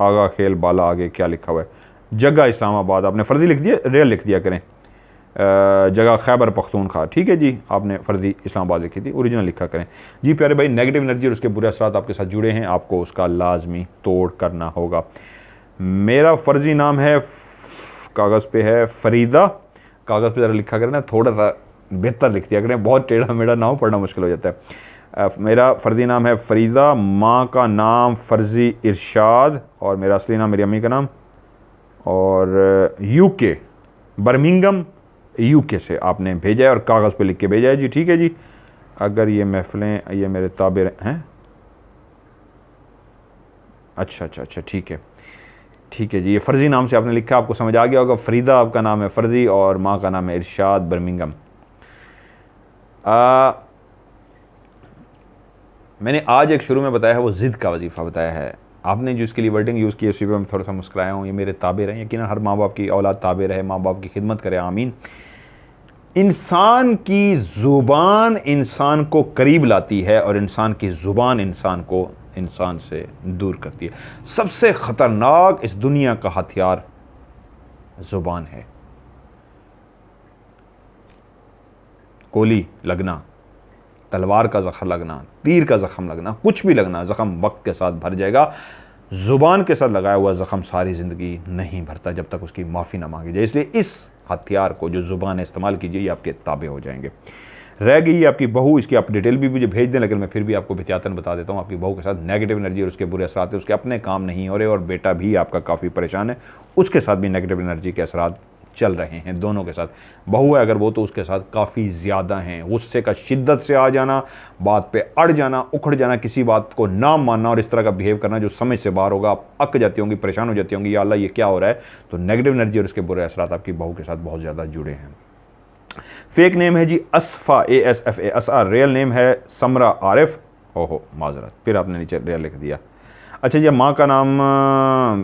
[SPEAKER 1] आगा खेल बाला, आगे क्या लिखा हुआ है, जगह इस्लामाबाद, आपने फ़र्ज़ी लिख दिया, रियल लिख दिया करें। जगह खैबर पख्तूनख्वा, ठीक है जी, आपने फ़र्ज़ी इस्लामाबाद लिखी थी, ओरिजिनल लिखा करें जी। प्यारे भाई नेगेटिव एनर्जी और उसके बुरे असरात आपके साथ जुड़े हैं, आपको उसका लाजमी तोड़ करना होगा। मेरा फ़र्ज़ी नाम है, कागज़ पे है फ़रीदा, कागज़ पे ज़रा लिखा करें ना, थोड़ा सा बेहतर लिख दिया करें, बहुत टेढ़ा मेढ़ा ना हो, पढ़ना मुश्किल हो जाता है। मेरा फ़र्ज़ी नाम है फ़रीदा, माँ का नाम फ़र्ज़ी इरशाद, और मेरा असली नाम मेरी अम्मी का नाम, और UK बर्मिंघम UK से आपने भेजा है और कागज़ पे लिख के भेजा है जी, ठीक है जी। अगर ये महफ़िलें, ये मेरे ताबे हैं, अच्छा, ठीक है, ठीक है जी। ये फ़र्ज़ी नाम से आपने लिखा, आपको समझ आ गया होगा। फ़रीदा आपका नाम है फ़र्ज़ी और माँ का नाम है इरशाद बर्मिंघम। मैंने आज एक शुरू में बताया है वो ज़िद का वजीफ़ा बताया है, आपने जो इसके लिए वर्डिंग यूज़ की है उसी पर मैं थोड़ा सा मुस्कुराया हूँ। ये मेरे ताबे रहे, यकीनन हर माँ बाप की औलाद ताबे रहे, माँ बाप की खिदमत करे, आमीन। इंसान की ज़ुबान इंसान को करीब लाती है और इंसान की ज़ुबान इंसान को इंसान से दूर करती है। सबसे ख़तरनाक इस दुनिया का हथियार ज़ुबान है। गोली लगना, तलवार का ज़ख़म लगना, तीर का ज़ख़म लगना, कुछ भी लगना, ज़ख़म वक्त के साथ भर जाएगा। ज़ुबान के साथ लगाया हुआ ज़ख़म सारी ज़िंदगी नहीं भरता जब तक उसकी माफ़ी ना मांगी जाए। इसलिए इस हथियार को जो ज़ुबान इस्तेमाल कीजिए, ये आपके ताबे हो जाएंगे। रह गई आपकी बहू, इसकी आप डिटेल भी मुझे भेज दें, लेकिन मैं फिर भी आपको एहतियातन बता देता हूँ। आपकी बहू के साथ नेगेटिव एनर्जी और उसके बुरे असरात है, उसके अपने काम नहीं हो रहे और बेटा भी आपका काफ़ी परेशान है, उसके साथ भी नेगेटिव एनर्जी के असरात चल रहे हैं। दोनों के साथ, बहू है अगर वो तो उसके साथ काफ़ी ज़्यादा हैं। गुस्से का शिद्दत से आ जाना, बात पे अड़ जाना, उखड़ जाना, किसी बात को ना मानना और इस तरह का बिहेव करना जो समझ से बाहर होगा। आप अक जाती होंगी, परेशान हो जाती होंगी, या अल्लाह ये क्या हो रहा है। तो नेगेटिव एनर्जी और उसके बुरे असरात आपकी बहू के साथ बहुत ज़्यादा जुड़े हैं। फेक नेम है जी असफ़ा, ASFA असआ, रियल नेम है समरा आरिफ। ओहो माजरत, फिर आपने नीचे रियल लिख दिया। अच्छा जी, माँ का नाम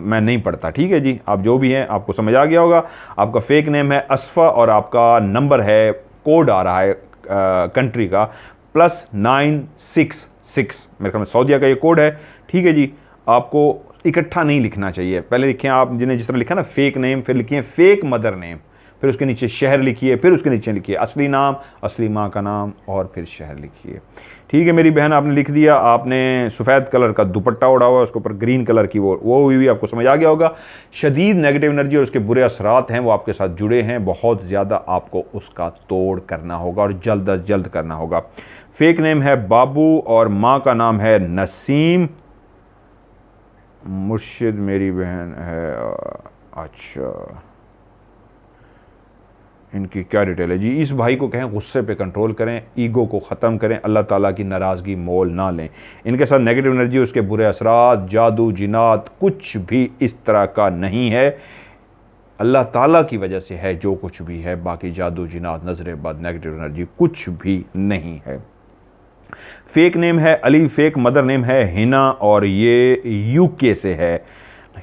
[SPEAKER 1] मैं नहीं पढ़ता, ठीक है जी। आप जो भी हैं आपको समझ आ गया होगा। आपका फेक नेम है असफ़ा और आपका नंबर है, कोड आ रहा है कंट्री का +966। मेरे ख्याल में सऊदीया का ये कोड है, ठीक है जी। आपको इकट्ठा नहीं लिखना चाहिए, पहले लिखें आप जिन्हें जिस तरह लिखा ना फेक नेम, फिर लिखिए फेक मदर नेम, फिर उसके नीचे शहर लिखिए, फिर उसके नीचे लिखिए असली नाम, असली माँ का नाम और फिर शहर लिखिए। ठीक है मेरी बहन, आपने लिख दिया। आपने सफ़ेद कलर का दुपट्टा ओढ़ा हुआ है, उसके ऊपर ग्रीन कलर की वो हुई भी, आपको समझ आ गया होगा। शदीद नेगेटिव एनर्जी और उसके बुरे असरात हैं वो आपके साथ जुड़े हैं, बहुत ज़्यादा आपको उसका तोड़ करना होगा और जल्द अज जल्द करना होगा। फेक नेम है बाबू और माँ का नाम है नसीम। मुर्शिद मेरी बहन है, अच्छा इनकी क्या डिटेल है जी। इस भाई को कहें गुस्से पे कंट्रोल करें, ईगो को ख़त्म करें, अल्लाह ताला की नाराज़गी मोल ना लें। इनके साथ नेगेटिव एनर्जी, उसके बुरे असरात, जादू जिनात कुछ भी इस तरह का नहीं है, अल्लाह ताला की वजह से है जो कुछ भी है। बाकी जादू जिनात, नजर बद, नेगेटिव एनर्जी कुछ भी नहीं है। फेक नेम है अली, फेक मदर नेम है हिना और ये यूके से है।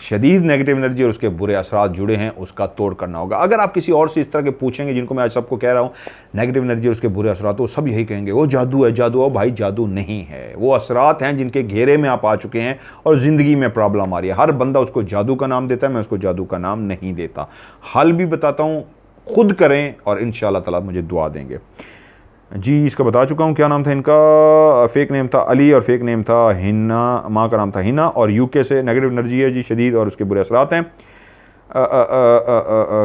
[SPEAKER 1] शदीद नेगेटिव एनर्जी और उसके बुरे असरात जुड़े हैं, उसका तोड़ करना होगा। अगर आप किसी और से इस तरह के पूछेंगे जिनको मैं आज सबको कह रहा हूँ नेगेटिव एनर्जी और उसके बुरे असरात, तो सब यही कहेंगे वो जादू है, जादू है। भाई जादू नहीं है, वो असरात हैं जिनके घेरे में आप आ चुके हैं और ज़िंदगी में प्रॉब्लम आ रही है। हर बंदा उसको जादू का नाम देता है, मैं उसको जादू का नाम नहीं देता। हल भी बताता हूँ, खुद करें और इंशाअल्लाह ताला मुझे दुआ देंगे जी। इसका बता चुका हूँ क्या नाम था इनका। फेक नेम था अली और फेक नेम था हिना, माँ का नाम था हिना और यूके से। नेगेटिव एनर्जी है जी शदीद और उसके बुरे असरात हैं।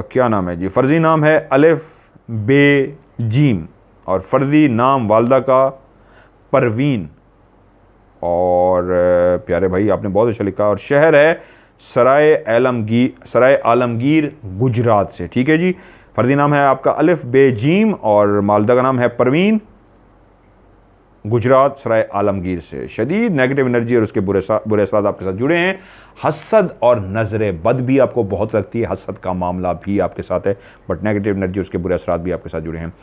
[SPEAKER 1] क्या नाम है जी, फ़र्ज़ी नाम है अलिफ बे जीम और फ़र्ज़ी नाम वालदा का परवीन। और प्यारे भाई आपने बहुत अच्छा लिखा। और शहर है सराय आलमगीर गुजरात से। ठीक है जी, फ़र्ज़ी नाम है आपका अलिफ बे जीम और मालदा का नाम है परवीन, गुजरात सराय आलमगीर से। शदीद नेगेटिव एनर्जी और उसके बुरे असरात आपके साथ जुड़े हैं। हसद और नज़र बद भी आपको बहुत लगती है, हसद का मामला भी आपके साथ है, बट नेगेटिव एनर्जी और उसके बुरे असरात भी आपके साथ जुड़े हैं।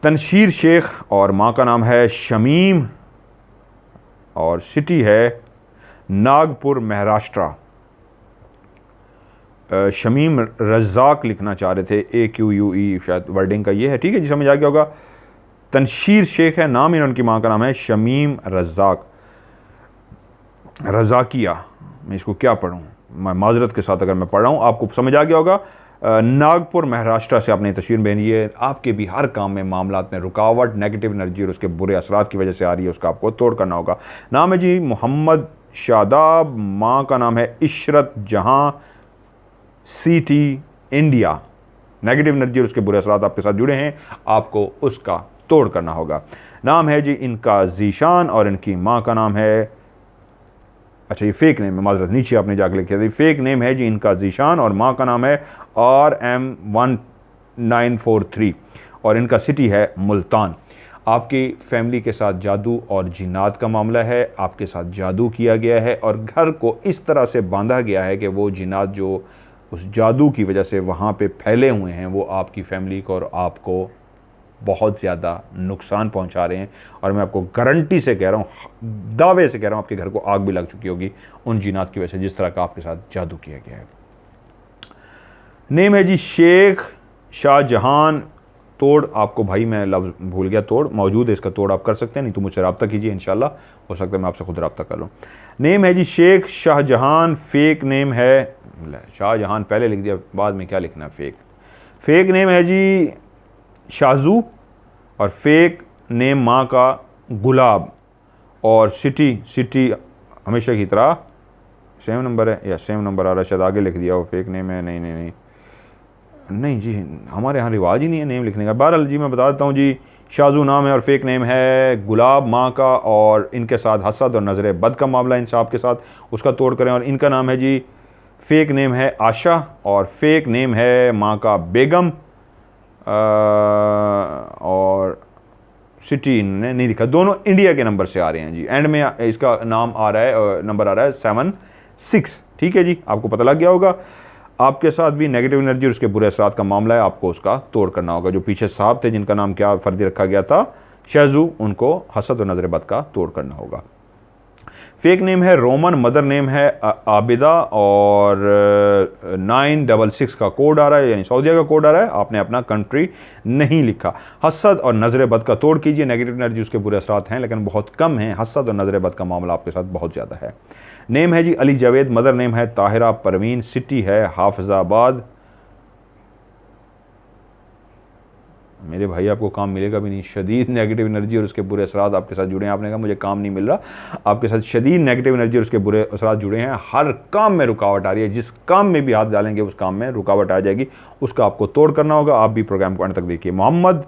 [SPEAKER 1] तनशीर शेख और माँ का नाम है शमीम और सिटी है नागपुर महाराष्ट्र। शमीम रज़ाक लिखना चाह रहे थे, AQUE शायद वर्डिंग का ये है। ठीक है जी, समझ आ गया होगा। तनशीर शेख है नाम, इनकी माँ का नाम है शमीम रज़ाक, रज़ाकिया। मैं इसको क्या पढ़ूँ, मैं माजरत के साथ अगर मैं पढ़ रहा हूँ, आपको समझ आ गया होगा। नागपुर महाराष्ट्र से आपने तस्वीर भेजी है। आपके भी हर काम में मामलात में रुकावट नेगेटिव एनर्जी और उसके बुरे असरात की वजह से आ रही है, उसका आपको तोड़ करना होगा। नाम है जी मोहम्मद शादाब, माँ का नाम है इशरत जहाँ, सिटी इंडिया। नेगेटिव एनर्जी और उसके बुरे असरात आपके साथ जुड़े हैं, आपको उसका तोड़ करना होगा। नाम है जी इनका जीशान और इनकी माँ का नाम है, अच्छा ये फेक नेम है, माजरत नीचे आपने जाकर लिखा था। फेक नेम है जी इनका जीशान और माँ का नाम है RM1943 और इनका सिटी है मुल्तान। आपकी फैमिली के साथ जादू और जिन्नात का मामला है, आपके साथ जादू किया गया है और घर को इस तरह से बांधा गया है कि वो जिन्नात जो उस जादू की वजह से वहाँ पे फैले हुए हैं वो आपकी फैमिली को और आपको बहुत ज़्यादा नुकसान पहुँचा रहे हैं। और मैं आपको गारंटी से कह रहा हूँ, दावे से कह रहा हूँ, आपके घर को आग भी लग चुकी होगी उन जिन्नात की वजह से जिस तरह का आपके साथ जादू किया गया है। नेम है जी शेख शाहजहान। तोड़ आपको भाई मैं लफ्ज़ भूल गया, तोड़ मौजूद है, इसका तोड़ आप कर सकते हैं, नहीं तो मुझसे रब्ता कीजिए, इंशाल्लाह हो सकता है मैं आपसे खुद रब्ता कर लूँ। नेम है जी शेख शाहजहान, फेक नेम है, शाहजहान पहले लिख दिया, बाद में क्या लिखना है फेक नेम है जी शाजू और फेक नेम माँ का गुलाब और सिटी हमेशा की तरह सेम नंबर है या सेम नंबर आ रहा है, शायद आगे लिख दिया वो फेक नेम है। नहीं जी, हमारे यहाँ रिवाज ही नहीं है नेम लिखने का। बहरहाल जी मैं बता देता हूँ जी, शाजू नाम है और फेक नेम है गुलाब माँ का और इनके साथ हसद और नज़र बद का मामला इंसाफ के साथ, उसका तोड़ करें। और इनका नाम है जी, फेक नेम है आशा और फेक नेम है माँ का बेगम और सिटी ने नहीं लिखा, दोनों इंडिया के नंबर से आ रहे हैं जी। एंड में इसका नाम आ रहा है, नंबर आ रहा है 76। ठीक है जी, आपको पता लग गया होगा। आपके साथ भी नेगेटिव एनर्जी और उसके बुरे असरात का मामला है, आपको उसका तोड़ करना होगा। जो पीछे साहब थे जिनका नाम क्या फर्जी रखा गया था शहजू, उनको हसद और नजर बद का तोड़ करना होगा। फेक नेम है रोमन, मदर नेम है आबिदा और 966 का कोड आ रहा है, यानी सऊदीया का कोड आ रहा है, आपने अपना कंट्री नहीं लिखा। हसद और नजर बद का तोड़ कीजिए। नेगेटिव एनर्जी उसके बुरे असरात हैं लेकिन बहुत कम हैं, हसद और नजर बद का मामला आपके साथ बहुत ज़्यादा है। नेम है जी अली जावेद, मदर नेम है ताहिरा परवीन, सिटी है हाफिजाबाद मेरे भाई आपको काम मिलेगा भी नहीं। शदीद नेगेटिव एनर्जी और उसके बुरे असरात आपके साथ जुड़े हैं। आपने कहा मुझे काम नहीं मिल रहा, आपके साथ शदीद नेगेटिव एनर्जी और उसके बुरे असरात जुड़े हैं। हर काम में रुकावट आ रही है, जिस काम में भी हाथ डालेंगे उस काम में रुकावट आ जाएगी, उसका आपको तोड़ करना होगा। आप भी प्रोग्राम को अंत तक देखिए। मोहम्मद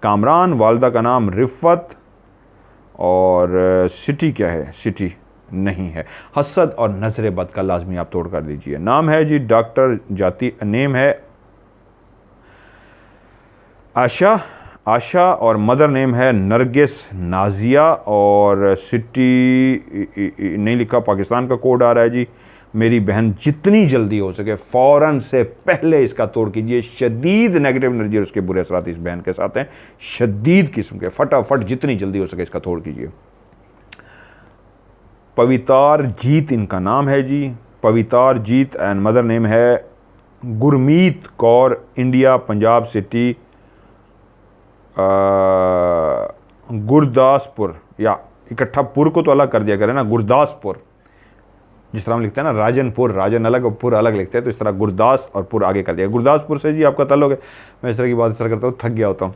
[SPEAKER 1] कामरान, वालदा का नाम रिफ़त, और सिटी क्या है, सिटी नहीं है। हसद और नज़र बद का लाजमी आप तोड़ कर दीजिए। नाम है जी डॉक्टर जाती, नेम है आशा और मदर नेम है नरगिस नाजिया, और सिटी नहीं लिखा, पाकिस्तान का कोड आ रहा है जी। मेरी बहन जितनी जल्दी हो सके फ़ौरन से पहले इसका तोड़ कीजिए। शदीद नेगेटिव एनर्जी और उसके बुरे असरात इस बहन के साथ हैं, शदीद किस्म के। फटाफट जितनी जल्दी हो सके इसका तोड़ कीजिए। पवितार जीत इनका नाम है जी, पवितार जीत, एंड मदर नेम है गुरमीत कौर, इंडिया, पंजाब सिटी गुरदासपुर, या इकट्ठा पुर को तो अलग कर दिया करें ना, गुरदासपुर। जिस तरह हम लिखते हैं ना राजनपुर, राजन अलग और पुर अलग लिखते हैं, तो इस तरह गुरदास और पुर आगे कर दिया। गुरदासपुर से जी आपका ताल्लुक है। मैं इस तरह की बात इस तरह करता हूँ, थक गया होता हूँ।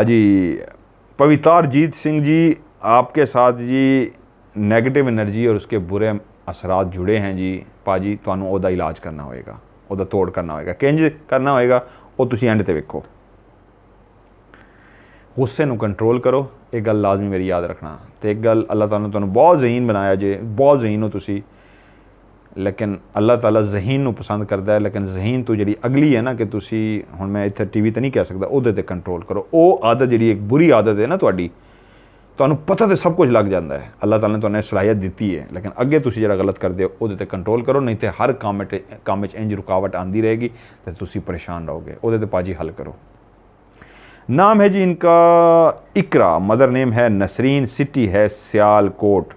[SPEAKER 1] जी पवितार जीत सिंह जी, आपके साथ जी नेगेटिव एनर्जी और उसके बुरे असरात जुड़े हैं जी। पाजी तुहानू ओदा इलाज करना होएगा, ओदा तोड़ करना होएगा। किंज करना होएगा वो तुसी एंड ते वेखो। गुस्से नू कंट्रोल करो, एक गल लाजमी मेरी याद रखना। तो एक गल, अल्लाह ताला ने तुहानू बहुत ज़हीन बनाया जे, बहुत ज़हीन हो तुसी, लेकिन अल्लाह ताला ज़हीन नू पसंद करता है। लेकिन ज़हीन तो जी अगली है ना, कि तुसी हुण मैं इत्थे टीवी ते नहीं कह सकता, उहदे ते कंट्रोल करो। वो आदत जी एक बुरी आदत है ना तुहाडी, तुहानू पता तो सब कुछ लग जाता है, अल्लाह ताला ने तुहानू सलाहियत दी है, लेकिन अगे तुसी जिहड़ा गलत करदे हो उहदे ते कंट्रोल करो। नहीं तो हर काम विच इंज रुकावट आती रहेगी तो तुसी परेशान रहोगे। उहदे ते पाजी हल करो। नाम है जी इनका इकरा, मदर नेम है नसरीन, सिटी है सियालकोट।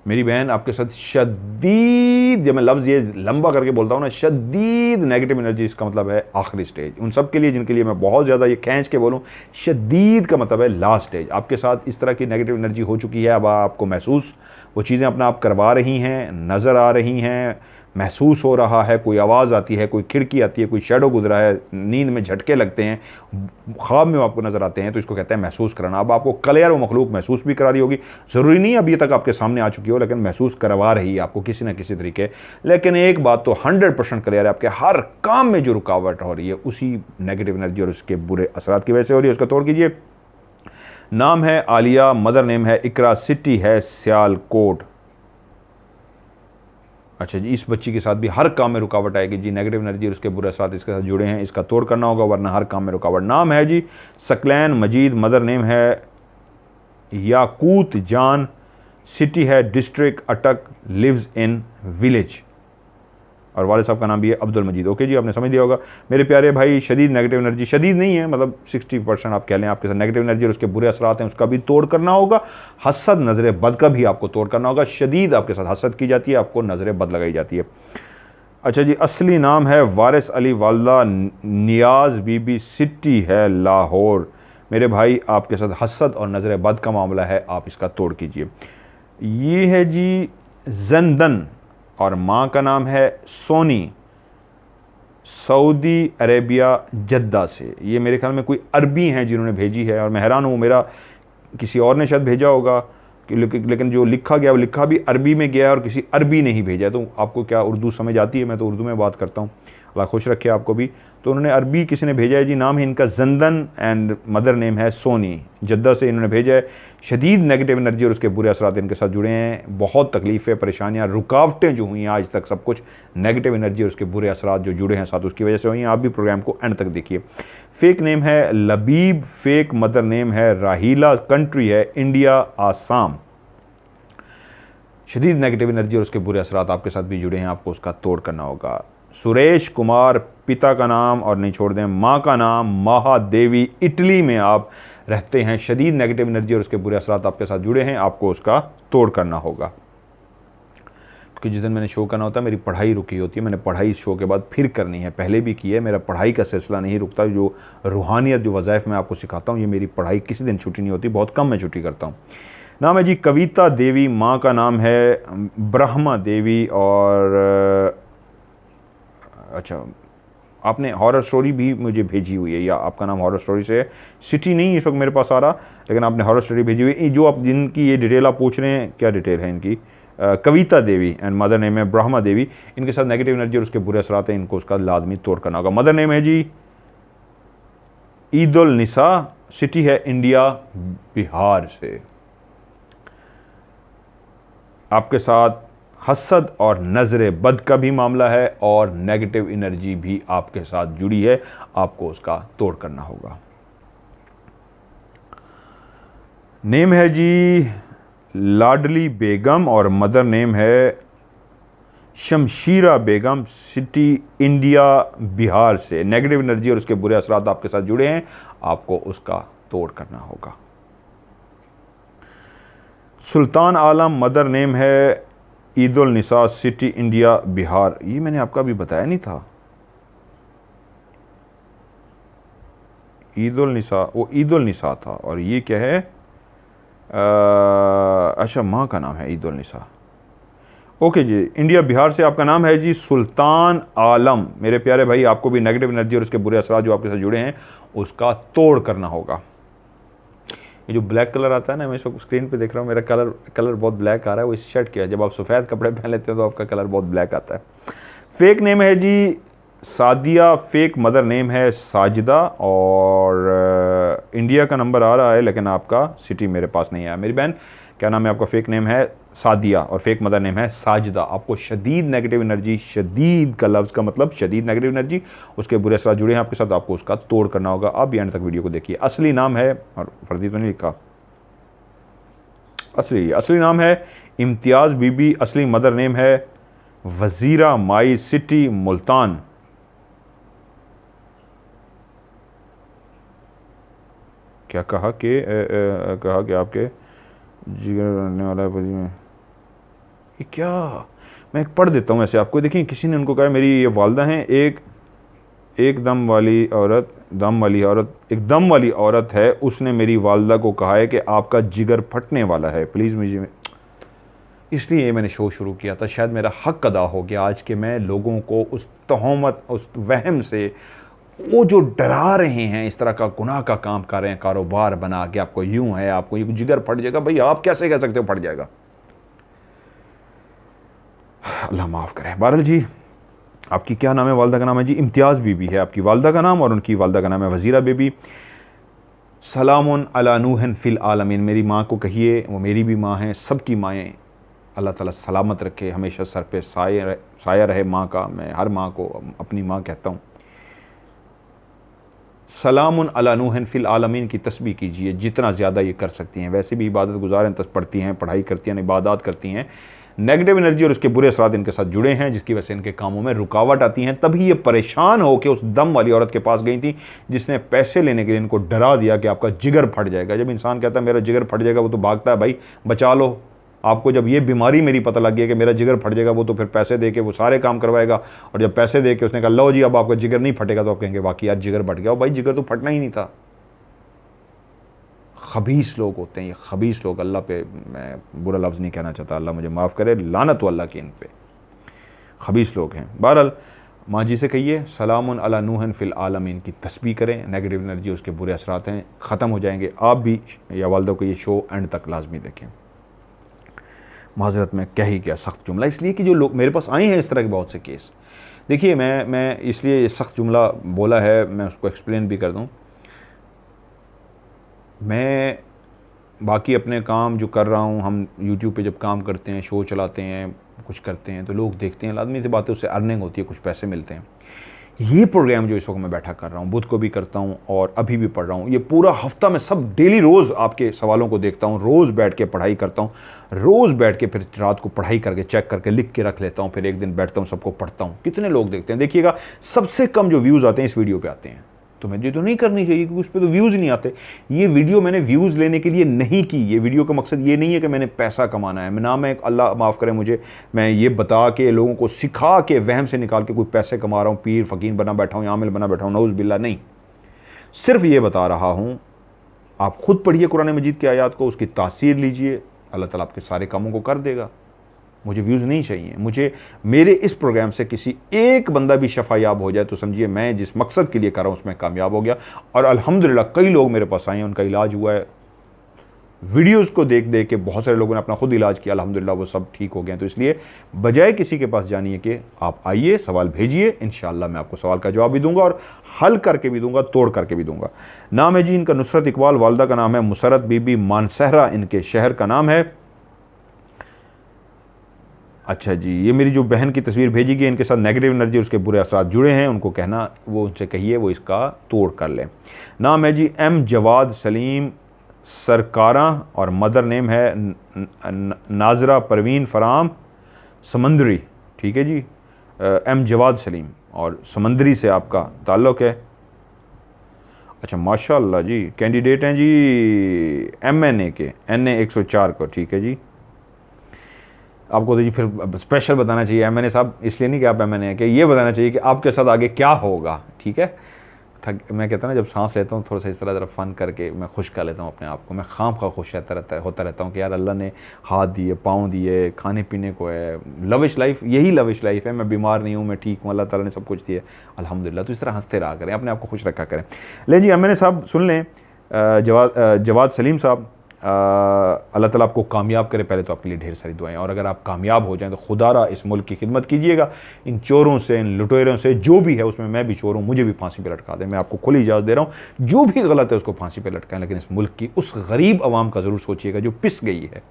[SPEAKER 1] मेरी बहन आपके साथ शदीद, जब मैं लफ्ज़ ये लंबा करके बोलता हूँ ना, शदीद नेगेटिव एनर्जी, इसका मतलब है आखिरी स्टेज। उन सब के लिए जिनके लिए मैं बहुत ज़्यादा ये खींच के बोलूँ, शदीद का मतलब है लास्ट स्टेज। आपके साथ इस तरह की नेगेटिव एनर्जी हो चुकी है, अब आपको महसूस वो चीज़ें अपना आप करवा रही हैं, नज़र आ रही हैं, महसूस हो रहा है। कोई आवाज़ आती है, कोई खिड़की आती है, कोई शैडो गुजरा है, नींद में झटके लगते हैं, ख्वाब में आपको नज़र आते हैं, तो इसको कहते हैं महसूस कराना। अब आपको क्लियर वो मखलूक महसूस भी करा रही होगी, ज़रूरी नहीं अभी तक आपके सामने आ चुकी हो, लेकिन महसूस करवा रही है आपको किसी न किसी तरीके। लेकिन एक बात तो 100% क्लियर है, आपके हर काम में जो रुकावट हो रही है उसी नेगेटिव एनर्जी और उसके बुरे असरात की वजह से हो रही है। उसका तोड़ कीजिए। नाम है आलिया, मदर नेम है इकरा, सिटी है सियालकोट। अच्छा जी, इस बच्ची के साथ भी हर काम में रुकावट आएगी जी। नेगेटिव एनर्जी और उसके बुरे असरात इसके साथ जुड़े हैं, इसका तोड़ करना होगा, वरना हर काम में रुकावट। नाम है जी सकलैन मजीद, मदर नेम है याकूत जान, सिटी है डिस्ट्रिक्ट अटक, लिव्स इन विलेज, और वाले साहब का नाम भी है अब्दुल मजीद। ओके जी, आपने समझ लिया होगा। मेरे प्यारे भाई, शदीद नेगेटिव एनर्जी, शदीद नहीं है मतलब 60% आप कह लें, आपके साथ नेगेटिव एनर्जी और उसके बुरे असरात हैं, उसका भी तोड़ करना होगा। हसद नज़र बद का भी आपको तोड़ करना होगा। शदीद आपके साथ हसद की जाती है, आपको नज़र बद लगाई जाती है। अच्छा जी, असली नाम है वारिस अली, वालदा नियाज़ बीबी, सिटी है लाहौर। मेरे भाई आपके साथ हसद और नज़र बद का मामला है, आप इसका तोड़ कीजिए। ये है जी जंदन, और माँ का नाम है सोनी, सऊदी अरेबिया जद्दा से। ये मेरे ख्याल में कोई अरबी हैं जिन्होंने भेजी है, और मैं हैरान हूँ, मेरा किसी और ने शायद भेजा होगा, लेकिन जो लिखा गया वो लिखा भी अरबी में गया और किसी अरबी ने ही भेजा। तो आपको क्या उर्दू समझ आती है? मैं तो उर्दू में बात करता हूँ, अल्लाह खुश रखे आपको भी। तो उन्होंने अरबी किसी ने भेजा है जी। नाम है इनका जंदन, एंड मदर नेम है सोनी, जद्दा से इन्होंने भेजा है। शदीद नेगेटिव एनर्जी और उसके बुरे असरात इनके साथ जुड़े हैं। बहुत तकलीफ़ें, परेशानियाँ, रुकावटें जो हुई हैं आज तक, सब कुछ नेगेटिव एनर्जी और उसके बुरे असरात जो जुड़े हैं साथ, उसकी वजह से हुई हैं। आप भी प्रोग्राम को एंड तक देखिए। फ़ेक नेम है लबीब, फ़ेक मदर नेम है राहीला, कंट्री है इंडिया आसाम। शदीद नेगेटिव एनर्जी और उसके बुरे असरात आपके साथ भी जुड़े हैं, आपको उसका तोड़ करना होगा। सुरेश कुमार, पिता का नाम और नहीं छोड़ दें, माँ का नाम महादेवी, इटली में आप रहते हैं। शदीद नेगेटिव एनर्जी और उसके बुरे असरात आपके साथ जुड़े हैं, आपको उसका तोड़ करना होगा। क्योंकि जिस दिन मैंने शो करना होता है, मेरी पढ़ाई रुकी होती है। मैंने पढ़ाई इस शो के बाद फिर करनी है, पहले भी की है। मेरा पढ़ाई का सिलसिला नहीं रुकता। जो रूहानियत, जो वज़ाइफ मैं आपको सिखाता हूँ, ये मेरी पढ़ाई किसी दिन छुट्टी नहीं होती, बहुत कम मैं छुट्टी करता हूँ। नाम है जी कविता देवी, माँ का नाम है ब्रह्मा देवी, और अच्छा
[SPEAKER 2] आपने हॉरर स्टोरी भी मुझे भेजी हुई है, या आपका नाम हॉरर स्टोरी से है, सिटी नहीं इस वक्त मेरे पास आ रहा, लेकिन आपने हॉरर स्टोरी भेजी हुई है। जो आप जिनकी ये डिटेल आप पूछ रहे हैं, क्या डिटेल है इनकी, कविता देवी एंड मदर नेम है ब्रह्मा देवी। इनके साथ नेगेटिव एनर्जी और उसके बुरे असरात हैं, इनको उसका लाजमी तोड़ करना होगा। मदर नेम है जी ईद उल निसा, सिटी है इंडिया बिहार से। आपके साथ हसद और नज़र बद का भी मामला है और नेगेटिव एनर्जी भी आपके साथ जुड़ी है, आपको उसका तोड़ करना होगा। नेम है जी लाडली बेगम और मदर नेम है शमशीरा बेगम, सिटी इंडिया बिहार से। नेगेटिव एनर्जी और उसके बुरे असरात आपके साथ जुड़े हैं, आपको उसका तोड़ करना होगा। सुल्तान आलम, मदर नेम है ईद उल निसा, सिटी इंडिया बिहार। ये मैंने आपका अभी बताया नहीं था, ईद उल निसा, वो ईद उल निसा था। और ये क्या है, अच्छा माँ का नाम है ईद उल निसा। ओके जी, इंडिया बिहार से आपका नाम है जी सुल्तान आलम। मेरे प्यारे भाई, आपको भी नेगेटिव एनर्जी और उसके बुरे असरात जो आपके साथ जुड़े हैं उसका तोड़ करना होगा। ये जो ब्लैक कलर आता है ना, मैं इसको स्क्रीन पे देख रहा हूँ, मेरा कलर बहुत ब्लैक आ रहा है। वो इस शर्ट किया, जब आप सफ़ेद कपड़े पहन लेते हो तो आपका कलर बहुत ब्लैक आता है। फेक नेम है जी सादिया, फेक मदर नेम है साजिदा, और इंडिया का नंबर आ रहा है लेकिन आपका सिटी मेरे पास नहीं आया। मेरी बहन, क्या नाम है आपका? फेक नेम है सादिया और फेक मदर नेम है साजिदा। आपको शदीद नेगेटिव एनर्जी, शदीद का लफ्ज़ का मतलब शदीद नेगेटिव एनर्जी, उसके बुरे असर जुड़े हैं आपके साथ, आपको उसका तोड़ करना होगा। आप भी एंड तक वीडियो को देखिए। असली नाम है, और फर्जी तो नहीं लिखा, असली नाम है इम्तियाज़ बीबी, असली मदर नेम है वज़ीरा माई, सिटी मुल्तान। क्या कहा कि आपके जिगर रहने वाला है में, ये क्या, मैं एक पढ़ देता हूँ ऐसे आपको। देखिए, किसी ने उनको कहा मेरी ये वालदा हैं, एक दम वाली औरत है, उसने मेरी वालदा को कहा है कि आपका जिगर फटने वाला है, प्लीज़ मुझे। इसलिए मैंने शो शुरू किया था, शायद मेरा हक अदा हो गया आज के मैं लोगों को उस तहमत, उस वहम से, वो जो डरा रहे हैं, इस तरह का गुनाह का काम कर रहे हैं, कारोबार बना के आपको यूं है, आपको ये जिगर फट जाएगा। भाई आप कैसे कह सकते हो फट जाएगा? अल्लाह माफ़ करे। बहरहाल जी, आपकी क्या नाम है? वालदा का नाम है जी इम्तियाज़ बीबी है आपकी वालदा का नाम, और उनकी वालदा का नाम है वज़ीरा बीबी। सलामुन अला नूहन फिल आलमीन। मेरी माँ को कहिए, वो मेरी भी माँ हैं, सबकी माएँ अल्लाह ताला सलामत रखे, हमेशा सर पे साया रहे माँ का। मैं हर माँ को अपनी माँ कहता हूँ। सलामुन अला नूहन फिल आलमीन की तस्बीह कीजिए जितना ज़्यादा ये कर सकती हैं। वैसे भी इबादत गुजार हैं, पढ़ती हैं, पढ़ाई करती हैं, इबादत करती हैं। नेगेटिव एनर्जी और उसके बुरे असरात इनके साथ जुड़े हैं, जिसकी वजह से इनके कामों में रुकावट आती हैं। तभी ये परेशान हो के उस दम वाली औरत के पास गई थी जिसने पैसे लेने के लिए इनको डरा दिया कि आपका जिगर फट जाएगा। जब इंसान कहता है मेरा जिगर फट जाएगा, वो तो भागता है, भाई बचा लो। आपको जब ये बीमारी मेरी पता लग गई कि मेरा जिगर फट जाएगा, वो तो फिर पैसे दे के वो सारे काम करवाएगा। और जब पैसे दे के उसने कहा लो जी अब आपका जिगर नहीं फटेगा, तो आप कहेंगे वाकई यार जिगर फट गया। भाई जिगर तो फटना ही नहीं था। खबीस लोग होते हैं ये, खबीस लोग। अल्लाह पे मैं बुरा लफ्ज़ नहीं कहना चाहता, अल्लाह मुझे माफ़ करे, लानत हो अल्लाह की इन पे, खबीस लोग हैं। बहरहाल माँ जी से कहिए सलामुन अला नूहन फिल आलमीन की तस्बीह करें। नेगेटिव एनर्जी उसके बुरे असरात हैं, ख़त्म हो जाएंगे। आप भी या वालदा को ये शो एंड तक लाजमी देखें। माजरत में क्या ही क्या सख्त जुमला, इसलिए कि जो लोग मेरे पास आए हैं इस तरह के बहुत से केस। देखिए, मैं इसलिए ये सख्त जुमला बोला है, मैं उसको एक्सप्लेन भी कर दूं। मैं बाकी अपने काम जो कर रहा हूं, हम यूट्यूब पे जब काम करते हैं, शो चलाते हैं, कुछ करते हैं, तो लोग देखते हैं, लाजमी सी बात है, उससे अर्निंग होती है, कुछ पैसे मिलते हैं। ये प्रोग्राम जो इस वक्त मैं बैठा कर रहा हूँ, बुध को भी करता हूँ और अभी भी पढ़ रहा हूँ, ये पूरा हफ्ता मैं सब डेली रोज़ आपके सवालों को देखता हूँ, रोज़ बैठ के पढ़ाई करता हूँ, रोज़ बैठ के फिर रात को पढ़ाई करके चेक करके लिख के रख लेता हूँ, फिर एक दिन बैठता हूँ, सबको पढ़ता हूँ। कितने लोग देखते हैं? देखिएगा, सबसे कम जो व्यूज़ आते हैं इस वीडियो पर आते हैं। तो मुझे तो नहीं करनी चाहिए क्योंकि उस पर तो व्यूज़ ही नहीं आते। ये वीडियो मैंने व्यूज़ लेने के लिए नहीं की। ये वीडियो का मकसद ये नहीं है कि मैंने पैसा कमाना है। ना मैं, अल्लाह माफ़ करे मुझे, मैं ये बता के लोगों को सिखा के वहम से निकाल के कोई पैसे कमा रहा हूँ, पीर फ़कीर बना बैठा हूँ, आमिल बना बैठा हूँ, नऊज़ बिल्ला, नहीं। सिर्फ ये बता रहा हूँ, आप खुद पढ़िए कुरान मजीद की आयत को, उसकी तासीर लीजिए, अल्लाह ताला आपके सारे कामों को कर देगा। मुझे व्यूज़ नहीं चाहिए। मुझे मेरे इस प्रोग्राम से किसी एक बंदा भी शफायाब हो जाए तो समझिए मैं जिस मकसद के लिए कर रहा हूँ उसमें कामयाब हो गया। और अल्हम्दुलिल्लाह कई लोग मेरे पास आए हैं, उनका इलाज हुआ है। वीडियोस को देख देख के बहुत सारे लोगों ने अपना खुद इलाज किया, अल्हम्दुलिल्लाह वो सब ठीक हो गए। तो इसलिए बजाय किसी के पास जानिए कि आप आइए, सवाल भेजिए, इंशाअल्लाह मैं आपको सवाल का जवाब भी दूंगा और हल करके भी दूंगा, तोड़ करके भी दूंगा। नाम है जी इनका नुसरत इकबाल, वालदा का नाम है मुसरत बीबी, मानसहरा इनके शहर का नाम है। अच्छा जी, ये मेरी जो बहन की तस्वीर भेजी गई, इनके साथ नेगेटिव एनर्जी उसके बुरे असरात जुड़े हैं, उनको कहना, वो उनसे कहिए वो इसका तोड़ कर लें। नाम है जी एम जवाद सलीम सरकारा और मदर नेम है नाजरा परवीन फराम समंदरी। ठीक है जी, एम जवाद सलीम और समंदरी से आपका ताल्लुक़ है। अच्छा माशाल्लाह जी, कैंडिडेट हैं जी MNA के, NA 104 को। ठीक है जी, आपको तो जी फिर स्पेशल बताना चाहिए MNA साहब, इसलिए नहीं कि आप MNA हैं, कि ये बताना चाहिए कि आपके साथ आगे क्या होगा। ठीक है, मैं कहता हूँ ना, जब सांस लेता हूँ थोड़ा सा इस तरह ज़रा फ़न करके मैं खुश कर लेता हूँ अपने आप को। मैं खाम खा खुश होता रहता हूँ कि यार अल्लाह ने हाथ दिए, पाँव दिए, खाने पीने को है, लविश लाइफ, यही लविश लाइफ है। मैं बीमार नहीं हूँ, मैं ठीक हूँ, अल्लाह ताला ने सब कुछ दिया अल्हम्दुलिल्लाह। तो इस तरह हंसते रहा करें, अपने आप को खुश रखा करें। लें जी MNA साहब सुन लें, जवाद सलीम साहब, अल्लाह ताला आपको कामयाब करे। पहले तो आपके लिए ढेर सारी दुआएं, और अगर आप कामयाब हो जाएं तो खुदारा इस मुल्क की खिदमत कीजिएगा। इन चोरों से, इन लुटेरों से, जो भी है उसमें मैं भी चोर हूँ, मुझे भी फांसी पे लटका दें। मैं आपको खुली इजाज़त दे रहा हूँ, जो भी गलत है उसको फांसी पे लटकाएं, लेकिन इस मुल्क की उस गरीब आवाम का ज़रूर सोचिएगा जो पिस गई है।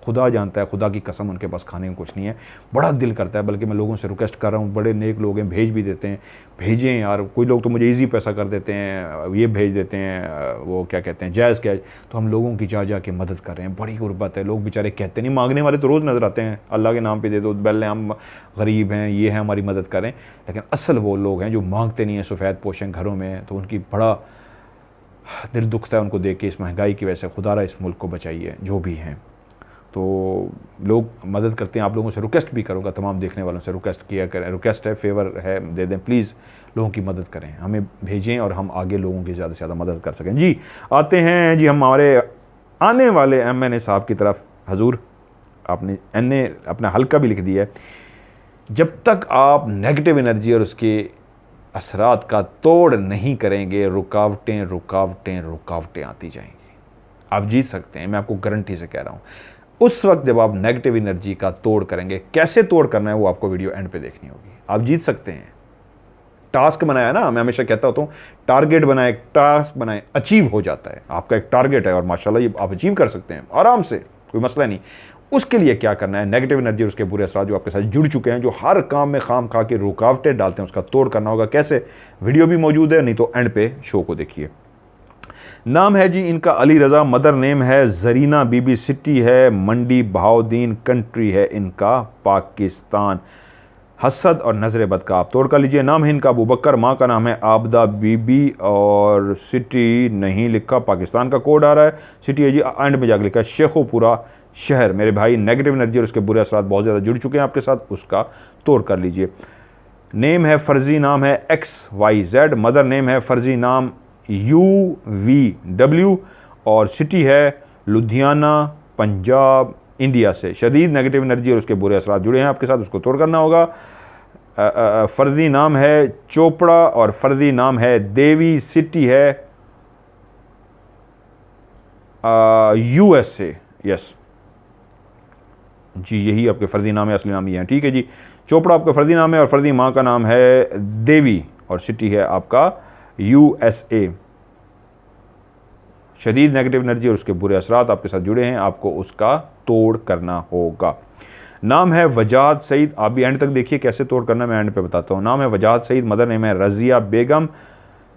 [SPEAKER 2] खुदा जानता है, खुदा की कसम उनके पास खाने को कुछ नहीं है। बड़ा दिल करता है, बल्कि मैं लोगों से रिक्वेस्ट कर रहा हूँ, बड़े नेक लोग हैं, भेज भी देते हैं, भेजें यार। कोई लोग तो मुझे इजी पैसा कर देते हैं, ये भेज देते हैं, वो क्या कहते हैं, जायज़ कैश। तो हम लोगों की जा के मदद कर रहे हैं, बड़ी गुर्बत है। लोग बेचारे कहते नहीं, मांगने वाले तो रोज़ नज़र आते हैं, अल्लाह के नाम पे दे दो, बैल हम गरीब हैं, ये है, हमारी मदद करें। लेकिन असल वो लोग हैं जो मांगते नहीं हैं, सफ़ेद पोशें घरों में, तो उनकी बड़ा दिल दुखता है उनको देख के इस महंगाई की वजह से। खुदारा इस मुल्क को बचाइए जो भी हैं। तो लोग मदद करते हैं, आप लोगों से रिक्वेस्ट भी करूँगा, तमाम देखने वालों से रिक्वेस्ट किया करें, रिक्वेस्ट है, फेवर है, दे दें प्लीज़, लोगों की मदद करें, हमें भेजें और हम आगे लोगों की ज़्यादा से ज़्यादा मदद कर सकें। जी आते हैं जी हमारे आने वाले MNA साहब की तरफ। हजूर आपने NA अपना हल्का भी लिख दिया है। जब तक आप नेगेटिव एनर्जी और उसके असरात का तोड़ नहीं करेंगे, रुकावटें रुकावटें रुकावटें आती जाएंगी। आप जीत सकते हैं, मैं आपको गारंटी से कह रहा हूँ। उस वक्त जब आप नेगेटिव एनर्जी का तोड़ करेंगे, कैसे तोड़ करना है वो आपको वीडियो एंड पे देखनी होगी। आप जीत सकते हैं। टास्क बनाया ना, मैं हमेशा कहता होता हूँ, टारगेट बनाए, टास्क बनाए, अचीव हो जाता है। आपका एक टारगेट है और माशाल्लाह ये आप अचीव कर सकते हैं आराम से, कोई मसला नहीं। उसके लिए क्या करना है, नेगेटिव एनर्जी और उसके बुरे असरात जो आपके साथ जुड़ चुके हैं, जो हर काम में खाम खा के रुकावटें डालते हैं, उसका तोड़ करना होगा। कैसे, वीडियो भी मौजूद है, नहीं तो एंड पे शो को देखिए। नाम है जी इनका अली रज़ा, मदर नेम है जरीना बीबी, सिटी है मंडी बहाउद्दीन, कंट्री है इनका पाकिस्तान। हसद और नज़र बद का आप तोड़ कर लीजिए। नाम है इनका अबू बकर, माँ का नाम है आबदा बीबी और सिटी नहीं लिखा, पाकिस्तान का कोड आ रहा है। सिटी है जी एंड में जाकर लिखा है शेखोपुरा शहर। मेरे भाई नेगेटिव एनर्जी और उसके बुरे असरात बहुत ज़्यादा जुड़ चुके हैं आपके साथ, उसका तोड़ कर लीजिए। नेम है फ़र्जी नाम है XYZ, मदर नेम है फ़र्जी नाम UVW और सिटी है लुधियाना पंजाब इंडिया से। शदीद नेगेटिव एनर्जी और उसके बुरे असरात जुड़े हैं आपके साथ, उसको तोड़ करना होगा। फ़र्जी नाम है चोपड़ा और फ़र्जी नाम है देवी, सिटी है USA। यस जी, यही आपके फ़र्जी नाम है, असली नाम ये है। ठीक है जी, चोपड़ा आपका फ़र्जी नाम है और फ़र्जी माँ का नाम है देवी और सिटी है आपका USA। शदीद नेगेटिव एनर्जी और उसके बुरे असरात आपके साथ जुड़े हैं, आपको उसका तोड़ करना होगा। नाम है वजाद सईद, आप भी एंड तक देखिए कैसे तोड़ करना, मैं एंड पे बताता हूँ। नाम है वजाद सईद, मदर नेम है रज़िया बेगम,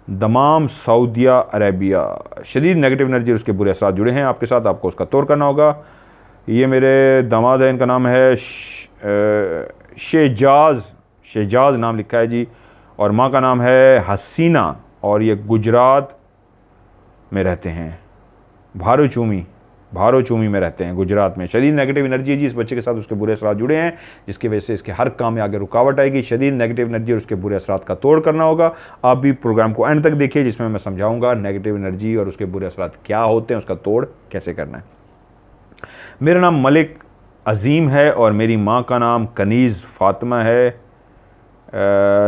[SPEAKER 2] दमाम सऊदिया अरेबिया। शदीद नेगेटिव एनर्जी और उसके बुरे असरात जुड़े हैं आपके साथ, आपको उसका तोड़ करना होगा। ये मेरे दामाद है, इनका नाम है शेजाज नाम लिखा है जी, और माँ का नाम है हसीना और ये गुजरात में रहते हैं, भारोचूमी में रहते हैं गुजरात में। शदीद नेगेटिव एनर्जी है जी, इस बच्चे के साथ उसके बुरे असरात जुड़े हैं, जिसकी वजह से इसके हर काम में आगे रुकावट आएगी। शदीद नेगेटिव एनर्जी और उसके बुरे असरात का तोड़ करना होगा। आप भी प्रोग्राम को एंड तक देखिए, जिसमें मैं समझाऊंगा नेगेटिव एनर्जी और उसके बुरे असरात क्या होते हैं, उसका तोड़ कैसे करना है। मेरा नाम मलिक अज़ीम है और मेरी माँ का नाम कनीज़ फ़ातिमा है,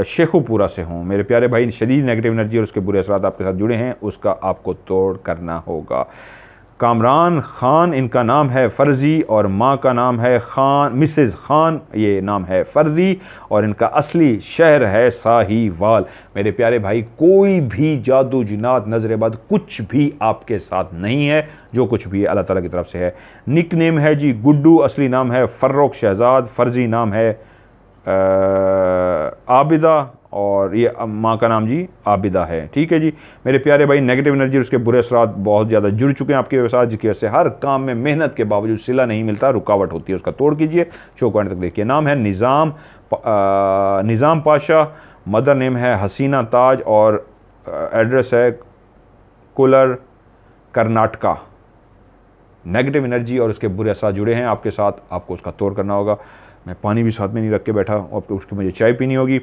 [SPEAKER 2] शेखुपुरा से हूँ। मेरे प्यारे भाई, शदीद नेगेटिव एनर्जी और उसके बुरे असरात आपके साथ जुड़े हैं, उसका आपको तोड़ करना होगा। कामरान ख़ान इनका नाम है फ़र्ज़ी और माँ का नाम है ख़ान, मिसेज़ ख़ान ये नाम है फ़र्ज़ी और इनका असली शहर है साहिवाल। मेरे प्यारे भाई, कोई भी जादू जिन्नात नज़र बद कुछ भी आपके साथ नहीं है, जो कुछ भी अल्लाह ताला की तरफ से है। निक नेम है जी गुड्डू, असली नाम है फ़र्रुख शहज़ाद, फ़र्ज़ी नाम है आबिदा और ये माँ का नाम जी आबिदा है। ठीक है जी मेरे प्यारे भाई, नेगेटिव एनर्जी और उसके बुरे असरात बहुत ज़्यादा जुड़ चुके हैं आपके साथ, जिसकी वजह से हर काम में मेहनत के बावजूद सिला नहीं मिलता, रुकावट होती है, उसका तोड़ कीजिए। शो को एंड तक देखिए। नाम है निज़ाम पाशा, मदर नेम है हसीना ताज और एड्रेस है कोलर कर्नाटका। नेगेटिव एनर्जी और उसके बुरे असरात जुड़े हैं आपके साथ, आपको उसका तोड़ करना होगा। मैं पानी भी साथ में नहीं रख के बैठा, आपको उसकी मुझे चाय पीनी होगी।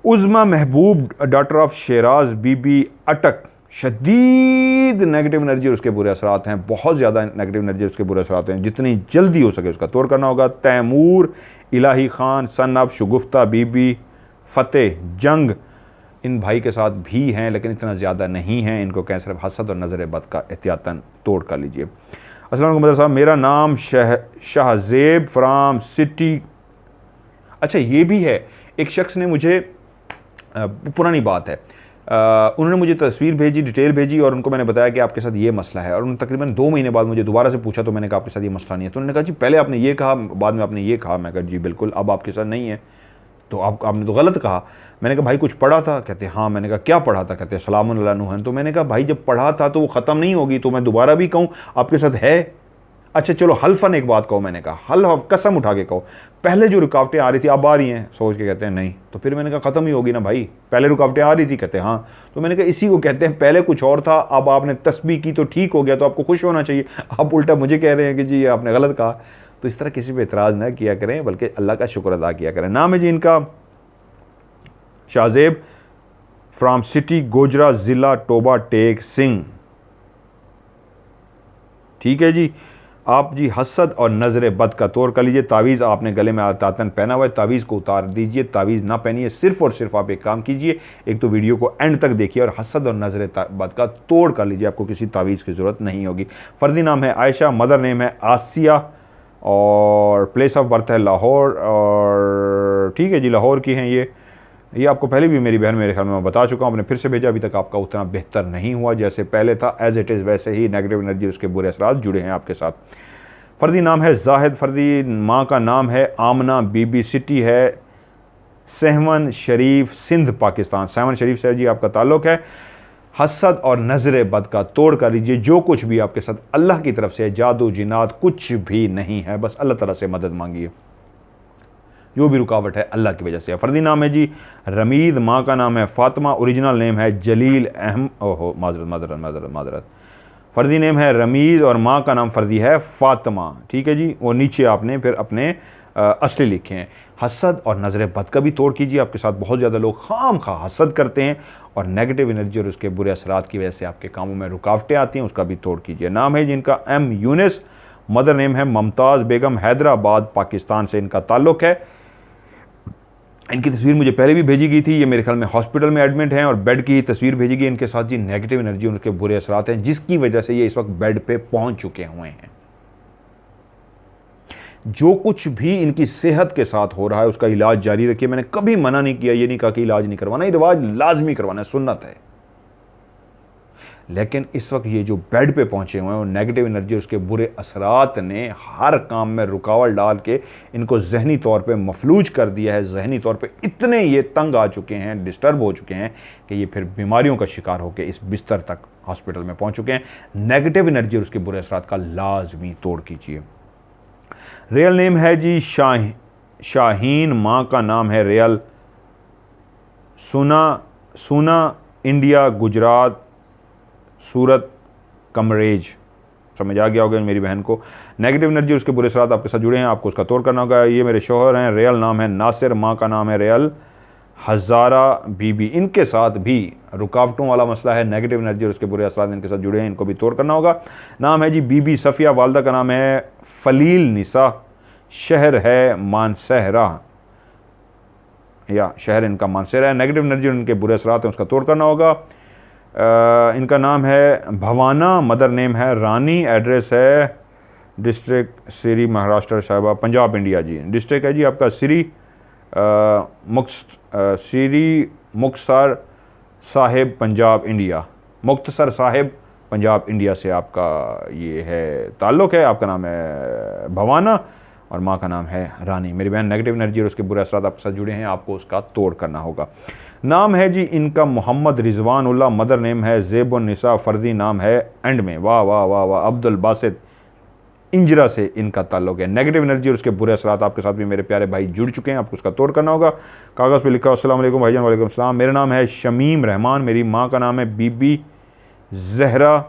[SPEAKER 2] उज़मा महबूब, डॉटर ऑफ शेराज बीबी अटक, शदीद नेगेटिव एनर्जी और उसके बुरे असरात हैं, बहुत ज़्यादा नेगेटिव एनर्जी और उसके बुरे असरात हैं, जितनी जल्दी हो सके उसका तोड़ करना होगा। तैमूर इलाही ख़ान, सन ऑफ शुगुफ्ता बीबी फ़तेह जंग, इन भाई के साथ भी हैं लेकिन इतना ज़्यादा नहीं है, इनको कहें सिर्फ हसद और नज़र बद का एहतियातन तोड़ कर लीजिए। अस्सलाम वालेकुम मदर साहब, मेरा नाम शाहजेब फ्राम सिटी। अच्छा ये भी है, एक शख्स ने मुझे पुरानी बात है, उन्होंने मुझे तस्वीर भेजी, डिटेल भेजी और उनको मैंने बताया कि आपके साथ ये मसला है, और उन्होंने तकरीबन 2 महीने बाद मुझे दोबारा से पूछा तो मैंने कहा आपके साथ ये मसला नहीं है। तो उन्होंने कहा जी पहले आपने ये कहा, बाद में आपने ये कहा। मैं कहा जी बिल्कुल, अब आपके साथ नहीं है, तो आपने तो गलत कहा। मैंने कहा भाई कुछ पढ़ा था? कहते हाँ। मैंने कहा क्या पढ़ा था? कहते सलामुन अला नूह। तो मैंने कहा भाई जब पढ़ा था तो वो ख़त्म नहीं होगी, तो मैं दोबारा भी कहूँ आपके साथ है? अच्छा चलो हल्फन एक बात कहो। मैंने कहा हल्फ, कसम उठा के कहो, पहले जो रुकावटें आ रही थी अब आ रही हैं? सोच के कहते हैं नहीं। तो फिर मैंने कहा ख़त्म ही होगी ना भाई, पहले रुकावटें आ रही थी? कहते हैं हाँ। तो मैंने कहा इसी को कहते हैं पहले कुछ और था, अब आपने तस्बीह की तो ठीक हो गया, तो आपको खुश होना चाहिए। आप उल्टा मुझे कह रहे हैं कि जी आपने गलत कहा। तो इस तरह किसी पर एतराज़ ना किया करें, बल्कि अल्लाह का शुक्र अदा किया करें। नाम है जी इनका शाहजेब फ्राम सिटी गोजरा, ज़िला टोबा टेक सिंह। ठीक है जी, आप जी हसद और नज़र बद का तोड़ कर लीजिए। तावीज़ आपने गले में तातन पहना हुआ है, तावीज़ को उतार दीजिए, तावीज़ ना पहनिए। सिर्फ़ और सिर्फ आप एक काम कीजिए, एक तो वीडियो को एंड तक देखिए और हसद और नज़र बद का तोड़ कर लीजिए, आपको किसी तावीज़ की ज़रूरत नहीं होगी। फ़र्दी नाम है आयशा, मदर नेम है आसिया और प्लेस ऑफ बर्थ है लाहौर। और ठीक है जी, लाहौर की हैं ये आपको पहले भी मेरी बहन मेरे ख्याल में मैं बता चुका हूँ, आपने फिर से भेजा, अभी तक आपका उतना बेहतर नहीं हुआ जैसे पहले था। एज़ इट इज़ वैसे ही नेगेटिव एनर्जी उसके बुरे असरात जुड़े हैं आपके साथ। फ़र्दी नाम है जाहिद फ़र्दी, माँ का नाम है आमना बीबी, सिटी है सहवन शरीफ सिंध पाकिस्तान। सहवन शरीफ से जी आपका ताल्लुक़ है। हसद और नज़र बद का तोड़ कर लीजिए। जो कुछ भी आपके साथ अल्लाह की तरफ से जादू जिन्नात कुछ भी नहीं है, बस अल्लाह ताला से मदद मांगिए। जो भी रुकावट है अल्लाह की वजह से है। फ़र्दी नाम है जी रमीद, माँ का नाम है फ़ातिमा, ओरिजिनल नेम है जलील अहम, ओहो माजरत। फ़र्दी नेम है रमीज़ और माँ का नाम फ़र्दी है फ़ातिमा। ठीक है जी, वो नीचे आपने फिर अपने असली लिखे हैं। हसद और नज़र बद का भी तोड़ कीजिए। आपके साथ बहुत ज़्यादा लोग खाम खा हसद करते हैं और नेगेटिव एनर्जी और उसके बुरे असरात की वजह से आपके कामों में रुकावटें आती हैं, उसका भी तोड़ कीजिए। नाम है जिनका एम यूनिस, मदर नेम है मुमताज़ बेगम, हैदराबाद पाकिस्तान से इनका ताल्लुक़ है। इनकी तस्वीर मुझे पहले भी भेजी गई थी, ये मेरे ख्याल में हॉस्पिटल में एडमिट हैं और बेड की तस्वीर भेजी गई। इनके साथ जी नेगेटिव एनर्जी उनके बुरे असरात हैं, जिसकी वजह से ये इस वक्त बेड पे पहुंच चुके हुए हैं। जो कुछ भी इनकी सेहत के साथ हो रहा है उसका इलाज जारी रखिए। मैंने कभी मना नहीं किया, ये नहीं कहा कि इलाज नहीं करवाना, इलाज लाजमी करवाना है, सुन्नत है। लेकिन इस वक्त ये जो बेड पे पहुंचे हुए हैं, वो नेगेटिव एनर्जी उसके बुरे असरात ने हर काम में रुकावट डाल के इनको जहनी तौर पे मफलूज कर दिया है। जहनी तौर पे इतने ये तंग आ चुके हैं, डिस्टर्ब हो चुके हैं कि ये फिर बीमारियों का शिकार होकर इस बिस्तर तक हॉस्पिटल में पहुंच चुके हैं। नेगेटिव एनर्जी और उसके बुरे असरात का लाजमी तोड़ कीजिए। रियल नेम है जी शाहीन, माँ का नाम है रियल, सुना इंडिया, गुजरात, सूरत कमरेज। समझ आ गया होगा मेरी बहन को। नेगेटिव एनर्जी उसके बुरे असरात आपके साथ जुड़े हैं, आपको उसका तोड़ करना होगा। ये मेरे शोहर हैं, रियल नाम है नासिर, माँ का नाम है रियल हज़ारा बीबी, इनके साथ भी रुकावटों वाला मसला है, नेगेटिव एनर्जी और उसके बुरे असरात इनके साथ जुड़े हैं, इनको भी तोड़ करना होगा। नाम है जी बीबी सफ़िया, वालदा का नाम है फलील निसा, शहर है मानसहरा, या शहर इनका मानसहरा है। नेगेटिव एनर्जी और इनके बुरे असरात हैं, उसका तोड़ करना होगा। इनका नाम है भवाना, मदर नेम है रानी, एड्रेस है डिस्ट्रिक्ट सिरी महाराष्ट्र साहिबा पंजाब इंडिया जी। डिस्ट्रिक्ट है जी आपका सिरी मुक्तसर साहिब पंजाब इंडिया, मुक्तसर साहिब पंजाब इंडिया से आपका ये है ताल्लुक़ है। आपका नाम है भवाना और माँ का नाम है रानी। मेरी बहन, नेगेटिव एनर्जी और उसके बुरे असरात आपके साथ जुड़े हैं, आपको उसका तोड़ करना होगा। नाम है जी इनका मोहम्मद रिजवानुल्लाह, मदर नेम है ज़ेबुन्निसा, फ़र्जी नाम है एंड में वाह वाह वाह वाह अब्दुल बासित, इंजरा से इनका ताल्लुक़ है। नेगेटिव एनर्जी और उसके बुरे असरात आपके साथ भी मेरे प्यारे भाई जुड़ चुके हैं, आपको उसका तोड़ करना होगा। कागज़ पे लिखा अस्सलाम वालेकुम भाईजान। वालेकुम सलाम। मेरा नाम है शमीम रहमान, मेरी माँ का नाम है बीबी जहरा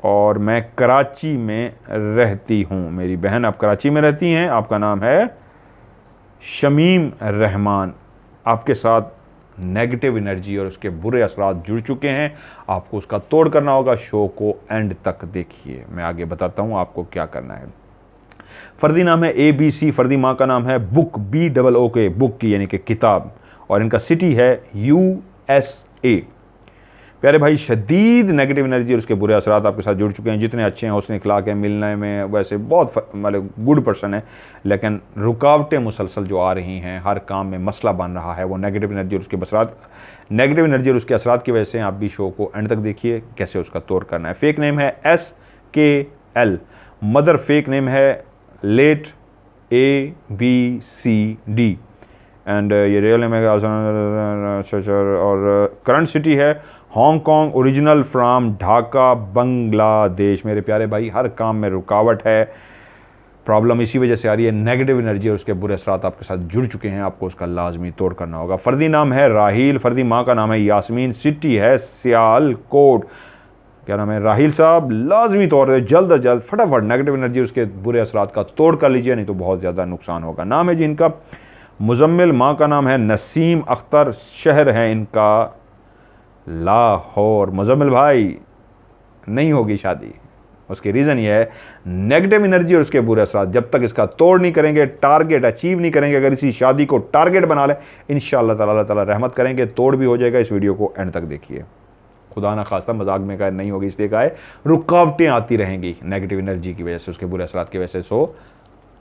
[SPEAKER 2] और मैं कराची में रहती हूँ। मेरी बहन आप कराची में रहती हैं, आपका नाम है शमीम रहमान। आपके साथ नेगेटिव एनर्जी और उसके बुरे असरात जुड़ चुके हैं, आपको उसका तोड़ करना होगा। शो को एंड तक देखिए, मैं आगे बताता हूँ आपको क्या करना है। फ़र्दी नाम है ABC, फ़र्दी माँ का नाम है बुक, BOOK, बुक की यानी कि किताब, और इनका सिटी है USA। प्यारे भाई, शदीद नेगेटिव एनर्जी और उसके बुरे असरात आपके साथ जुड़ चुके हैं। जितने अच्छे हैं, हुस्न इखलाक है, मिलने में वैसे बहुत मतलब गुड पर्सन है, लेकिन रुकावटें मुसलसल जो आ रही हैं, हर काम में मसला बन रहा है, वो नेगेटिव एनर्जी और उसके नेगेटिव एनर्जी और उसके असरात की वजह से। आप भी शो को एंड तक देखिए कैसे उसका तोड़ करना है। फेक नेम है SKL, मदर फेक नेम है लेट ABCD, एंड ये रियल नेम है और करंट सिटी है Hong Kong, original from Dhaka Bangladesh. मेरे प्यारे भाई, हर काम में रुकावट है, प्रॉब्लम इसी वजह से आ रही है, नेगेटिव एनर्जी और उसके बुरे असरात आपके साथ जुड़ चुके हैं, आपको उसका लाजमी तोड़ करना होगा। फ़र्दी नाम है राहील, फ़र्दी माँ का नाम है यास्मीन, सिटी है सियालकोट। क्या नाम है राहील साहब, लाजमी तौर पर जल्द अज जल्द फटाफट नेगेटिव एनर्जी और उसके बुरे असरात का तोड़ कर लीजिए, नहीं तो बहुत ज़्यादा नुकसान होगा। नाम है जी इनका मुजम्मिल, माँ का नाम है नसीम अख्तर, शहर है इनका लाहौर। मुजम्मिल भाई, नहीं होगी शादी, उसकी रीज़न ये है नेगेटिव एनर्जी और उसके बुरे असरात। जब तक इसका तोड़ नहीं करेंगे, टारगेट अचीव नहीं करेंगे, अगर इसी शादी को टारगेट बना लें, इंशाअल्लाह ताला अल्लाह ताला रहमत करेंगे, तोड़ भी हो जाएगा। इस वीडियो को एंड तक देखिए, खुदा ना खास्ता मजाक में कहा नहीं होगी, इसलिए कहा है रुकावटें आती रहेंगी नेगेटिव एनर्जी की वजह से, उसके बुरे असरात की वजह से। सो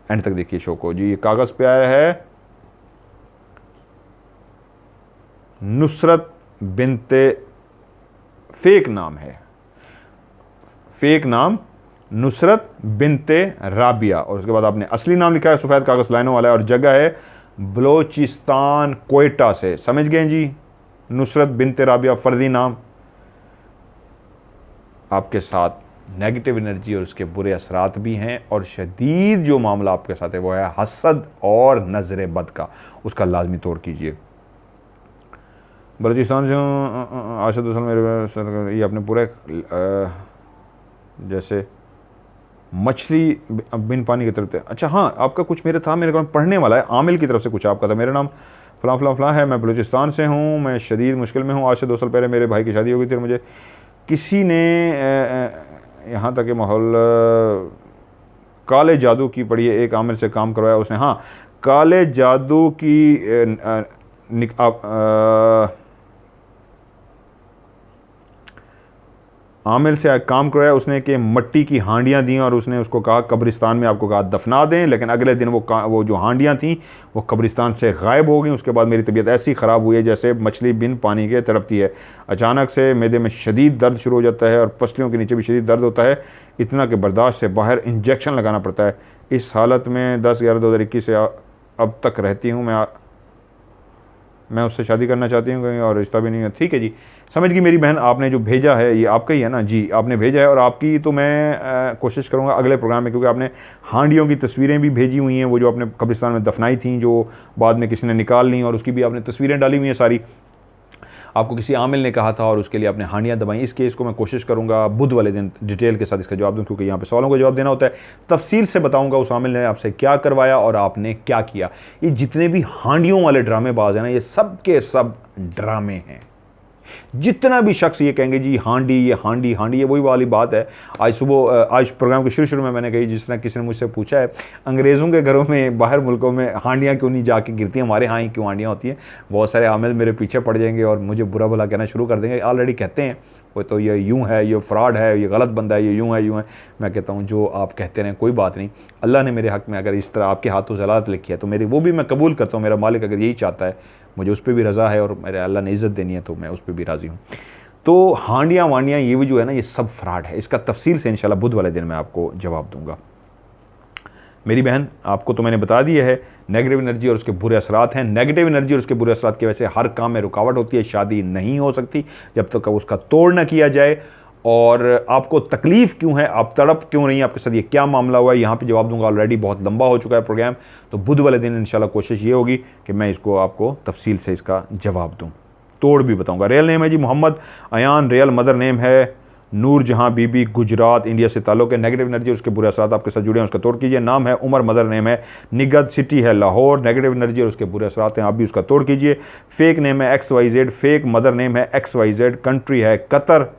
[SPEAKER 2] एंड तक देखिए शो को जी। कागज़ पे आया है नुसरत बिनते, फेक नाम है, फेक नाम नुसरत बिनते राबिया, और उसके बाद आपने असली नाम लिखा है, सफ़ेद कागज़ लाइनों वाला है, और जगह है बलोचिस्तान कोयटा से। समझ गए जी, नुसरत बिनते राबिया फ़र्जी नाम। आपके साथ नेगेटिव एनर्जी और उसके बुरे असरात भी हैं, और शदीद जो मामला आपके साथ है वो है हसद और नज़र बद का, उसका लाजमी तोड़ कीजिए। बलूचिस्तान से आशद हुसैन, मेरे ये आपने पूरा जैसे मछली बिन पानी की तरफ। अच्छा हाँ, आपका कुछ मेरे काम पढ़ने वाला है, आमिल की तरफ से कुछ आपका था। मेरा नाम फ़लाँ फ़लाँ फ़लाँ है, मैं बलूचिस्तान से हूँ, मैं शदीद मुश्किल में हूँ। आज से 2 साल पहले मेरे भाई की शादी हो गई थी और मुझे किसी ने यहाँ तक के माहौल काले जादू की पड़ी है, एक आमिल से काम करवाया उसने। हाँ, काले जादू की आमिल से काम करवाया उसने कि मट्टी की हांडियाँ दी और उसने उसको कहा कब्रिस्तान में आपको कहा दफना दें, लेकिन अगले दिन वो जो हांडियाँ थीं वो कब्रिस्तान से गायब हो गई। उसके बाद मेरी तबीयत ऐसी ख़राब हुई है जैसे मछली बिन पानी के तड़पती है। अचानक से मैदे में शदीद दर्द शुरू हो जाता है और पसलियों के नीचे भी शदीद दर्द होता है, इतना कि बर्दाश्त से बाहर इंजेक्शन लगाना पड़ता है। इस हालत में 10/11/2021 से अब तक रहती हूँ। मैं उससे शादी करना चाहती हूँ और रिश्ता भी नहीं है। ठीक है जी, समझ गई मेरी बहन, आपने जो भेजा है ये आपका ही है ना जी, आपने भेजा है। और आपकी तो मैं कोशिश करूँगा अगले प्रोग्राम में, क्योंकि आपने हांडियों की तस्वीरें भी भेजी हुई हैं, वो जो आपने कब्रिस्तान में दफनाई थी, जो बाद में किसी ने निकाल ली, और उसकी भी आपने तस्वीरें डाली हुई हैं सारी। आपको किसी आमिल ने कहा था और उसके लिए आपने हांडियाँ दबाई। इस केस को मैं कोशिश करूँगा बुध वाले दिन डिटेल के साथ इसका जवाब दूँ, क्योंकि यहाँ पे सवालों का जवाब देना होता है। तफसील से बताऊँगा उस आमिल ने आपसे क्या करवाया और आपने क्या किया। ये जितने भी हांडियों वाले ड्रामेबाज हैं ना, ये सब के सब ड्रामे हैं। जितना भी शख्स ये कहेंगे जी हांडी, ये हांडी हांडी, ये वही वाली बात है। आज सुबह, आज प्रोग्राम के शुरू में मैंने कही, जिस तरह किसी ने मुझसे पूछा है अंग्रेज़ों के घरों में, बाहर मुल्कों में हांडियाँ क्यों नहीं जाके गिरती हैं, हमारे यहाँ ही क्यों हांडियाँ होती हैं। बहुत सारे आमिल मेरे पीछे पड़ जाएंगे और मुझे बुरा भला कहना शुरू कर देंगे। ऑलरेडी कहते हैं वो तो ये यूँ है, ये फ्रॉड है, ये गलत बंदा है, ये यूँ है। मैं कहता हूँ जो आप कहते रहें, कोई बात नहीं। अल्लाह ने मेरे हक़ में अगर इस तरह आपके हाथों ज़लालत लिखी है तो मेरी वो भी मैं कबूल करता हूँ। मेरा मालिक अगर यही चाहता है, मुझे उस पर भी रज़ा है और मेरे अल्लाह ने इज़्ज़त देनी है तो मैं उस पर भी राज़ी हूँ। तो हांडियाँ वांडियाँ ये भी जो है ना, ये सब फ्रॉड है। इसका तफसील से इंशाल्लाह बुध वाले दिन मैं आपको जवाब दूंगा। मेरी बहन, आपको तो मैंने बता दिया है नेगेटिव एनर्जी और उसके बुरे असरात हैं। नेगेटिव एनर्जी और उसके बुरे असरात की वजह से हर काम में रुकावट होती है। शादी नहीं हो सकती जब तक उसका तोड़ न किया जाए। और आपको तकलीफ़ क्यों है, आप तड़प क्यों नहीं, आपके साथ ये क्या मामला हुआ है, यहाँ पे जवाब दूंगा। ऑलरेडी बहुत लंबा हो चुका है प्रोग्राम, तो बुध वाले दिन इंशाल्लाह कोशिश ये होगी कि मैं इसको आपको तफसील से इसका जवाब दूँ, तोड़ भी बताऊंगा। रियल नेम है जी Mohammad Ayan, real mother name है नूर जहां बीबी, गुजरात, इंडिया से ताल्लुक़ है। नेगेटिव एनर्जी और उसके बुरे असरात आपके साथ जुड़े हैं, उसका तोड़ कीजिए। नाम है उमर, मदर नेम है निगत, सिटी है लाहौर। नेगेटिव एनर्जी और उसके बुरे असरात हैं, आप भी उसका तोड़ कीजिए। फेक नेम है XYZ, फेक मदर नेम है XYZ, कंट्री है कतर।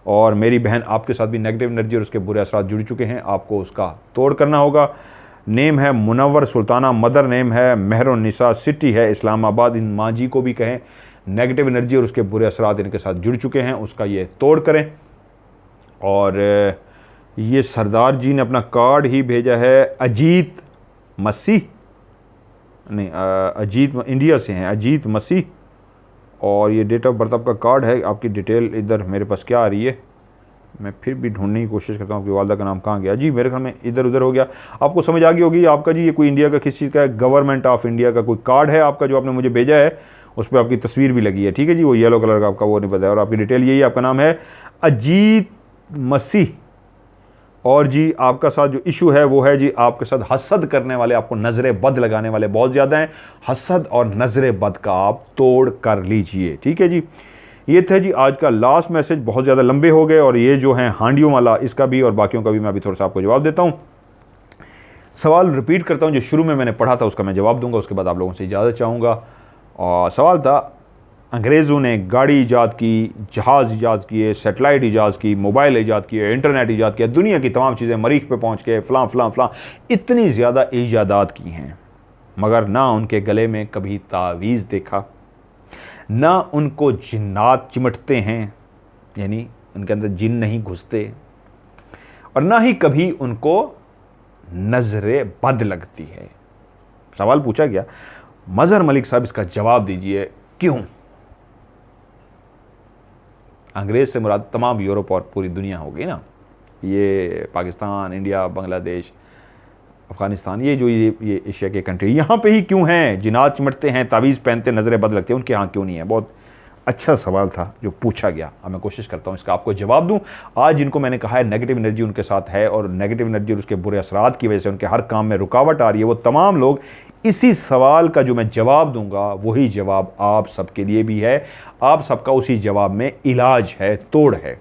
[SPEAKER 2] और मेरी बहन, आपके साथ भी नेगेटिव एनर्जी और उसके बुरे असरात जुड़ चुके हैं, आपको उसका तोड़ करना होगा। नेम है मुनव्वर सुल्ताना, मदर नेम है मेहरुन्निसा, सिटी है इस्लामाबाद। इन माँ जी को भी कहें, नेगेटिव एनर्जी और उसके बुरे असरात इनके साथ जुड़ चुके हैं, उसका ये तोड़ करें। और ये सरदार जी ने अपना कार्ड ही भेजा है, अजीत मसीह, नहीं अजीत इंडिया से हैं, अजीत मसीह। और ये डेट ऑफ बर्थ आपका कार्ड है। आपकी डिटेल इधर मेरे पास क्या आ रही है, मैं फिर भी ढूंढने की कोशिश करता हूँ आपकी वालदा का नाम कहाँ गया जी। मेरे ख्याल में इधर उधर हो गया। आपको समझ आ गई होगी आपका जी, ये कोई इंडिया का किसी चीज़ का गवर्नमेंट ऑफ इंडिया का कोई कार्ड है आपका जो आपने मुझे भेजा है, उस पर आपकी तस्वीर भी लगी है, ठीक है जी। वो येलो कलर का आपका, वो नहीं पता है। और आपकी डिटेल यही, आपका नाम है अजीत मसीह। और जी आपका साथ जो इशू है वो है जी, आपके साथ हसद करने वाले, आपको नज़र बद लगाने वाले बहुत ज़्यादा हैं। हसद और नज़र बद का आप तोड़ कर लीजिए, ठीक है जी। ये था जी आज का लास्ट मैसेज। बहुत ज़्यादा लंबे हो गए और ये जो है हांडियों वाला, इसका भी और बाकियों का भी मैं अभी थोड़ा सा आपको जवाब देता हूँ। सवाल रिपीट करता हूँ, जो शुरू में मैंने पढ़ा था उसका मैं जवाब दूंगा, उसके बाद आप लोगों से इजाज़त चाहूँगा। और सवाल था, अंग्रेज़ों ने गाड़ी ईजाद की, जहाज़ ईजाद किए, सेटेलाइट ईजाद की, मोबाइल ईजाद किए, इंटरनेट ईजाद किया, दुनिया की तमाम चीज़ें, मरीख पे पहुँच के फ़लाँ फ़लाँ फ़लाँ इतनी ज़्यादा ईजादात की हैं, मगर ना उनके गले में कभी तावीज़ देखा, ना उनको जिन्नात चिमटते हैं, यानी उनके अंदर जिन नहीं घुसते, और ना ही कभी उनको नज़रे बद लगती है। सवाल पूछा गया, मज़हर मलिक साहब इसका जवाब दीजिए क्यों। अंग्रेज़ से मुराद तमाम यूरोप और पूरी दुनिया हो गई ना, ये पाकिस्तान, इंडिया, बांग्लादेश, अफ़गानिस्तान, ये जो ये एशिया के कंट्री, यहाँ पे ही क्यों हैं जिनात चिमटते हैं, तावीज़ पहनते, नज़रें बद लगते हैं, उनके यहाँ क्यों नहीं है। बहुत अच्छा सवाल था जो पूछा गया। अब मैं कोशिश करता हूँ इसका आपको जवाब दूँ। आज जिनको मैंने कहा है नेगेटिव एनर्जी उनके साथ है और नेगेटिव एनर्जी और उसके बुरे असरात की वजह से उनके हर काम में रुकावट आ रही है, वो तमाम लोग इसी सवाल का जो मैं जवाब दूंगा वही जवाब आप सबके लिए भी है। आप सबका उसी जवाब में इलाज है, तोड़ है।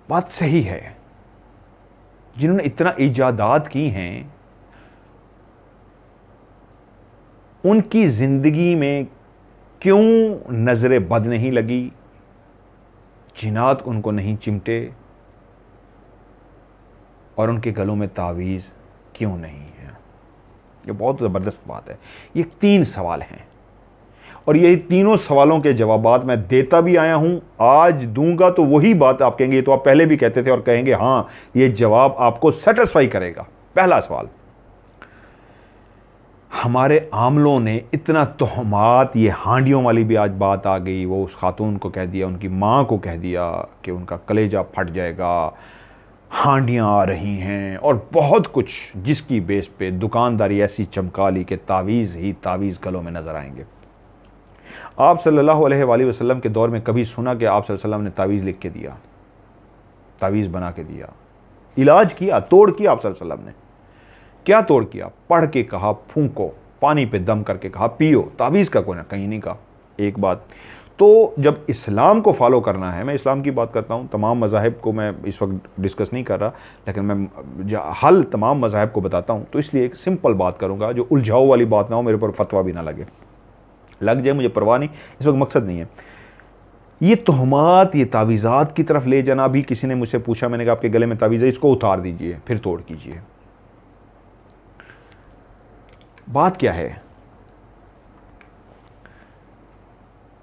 [SPEAKER 2] बात सही है, जिन्होंने इतना ईजादात की हैं उनकी जिंदगी में क्यों नजरे बद नहीं लगी, जिनात उनको नहीं चिमटे और उनके गलों में तावीज़ क्यों नहीं है। ये बहुत ज़बरदस्त बात है। ये 3 सवाल हैं और यही तीनों सवालों के जवाबात मैं देता भी आया हूं, आज दूंगा। तो वही बात आप कहेंगे, तो आप पहले भी कहते थे और कहेंगे हाँ ये जवाब आपको सेटिस्फाई करेगा। पहला सवाल, हमारे आमलों ने इतना तोहमात, ये हांडियों वाली भी आज बात आ गई, वो उस खातून को कह दिया, उनकी माँ को कह दिया कि उनका कलेजा फट जाएगा, हांडियाँ आ रही हैं और बहुत कुछ, जिसकी बेस पे दुकानदारी ऐसी चमका ली कि तावीज़ ही तावीज़ गलों में नज़र आएंगे। आप सल्लल्लाहु अलैहि वसल्लम के दौर में कभी सुना कि आप सल्लल्लाहु अलैहि वसल्लम ने तावीज़ लिख के दिया, तावीज़ बना के दिया, इलाज किया, तोड़ किया? आप सल्लल्लाहु अलैहि वसल्लम ने क्या तोड़ किया? पढ़ के कहा फूंको, पानी पे दम करके कहा पियो, तावीज़ का कोई ना कहीं नहीं कहा। एक बात। तो जब इस्लाम को फॉलो करना है, मैं इस्लाम की बात करता हूँ, तमाम मज़ाहिब को मैं इस वक्त डिस्कस नहीं कर रहा, लेकिन मैं हल तमाम मज़ाहिब को बताता हूँ, तो इसलिए एक सिंपल बात करूँगा जो उलझाऊ वाली बात ना हो, मेरे ऊपर फतवा भी ना लगे, लग जाए मुझे परवाह नहीं, इस वक्त मकसद नहीं है। ये तोहमात, ये तावीज़ात की तरफ ले जाना, भी किसी ने मुझसे पूछा, मैंने कहा आपके गले में तावीज़ है, इसको उतार दीजिए फिर तोड़ कीजिए। बात क्या है,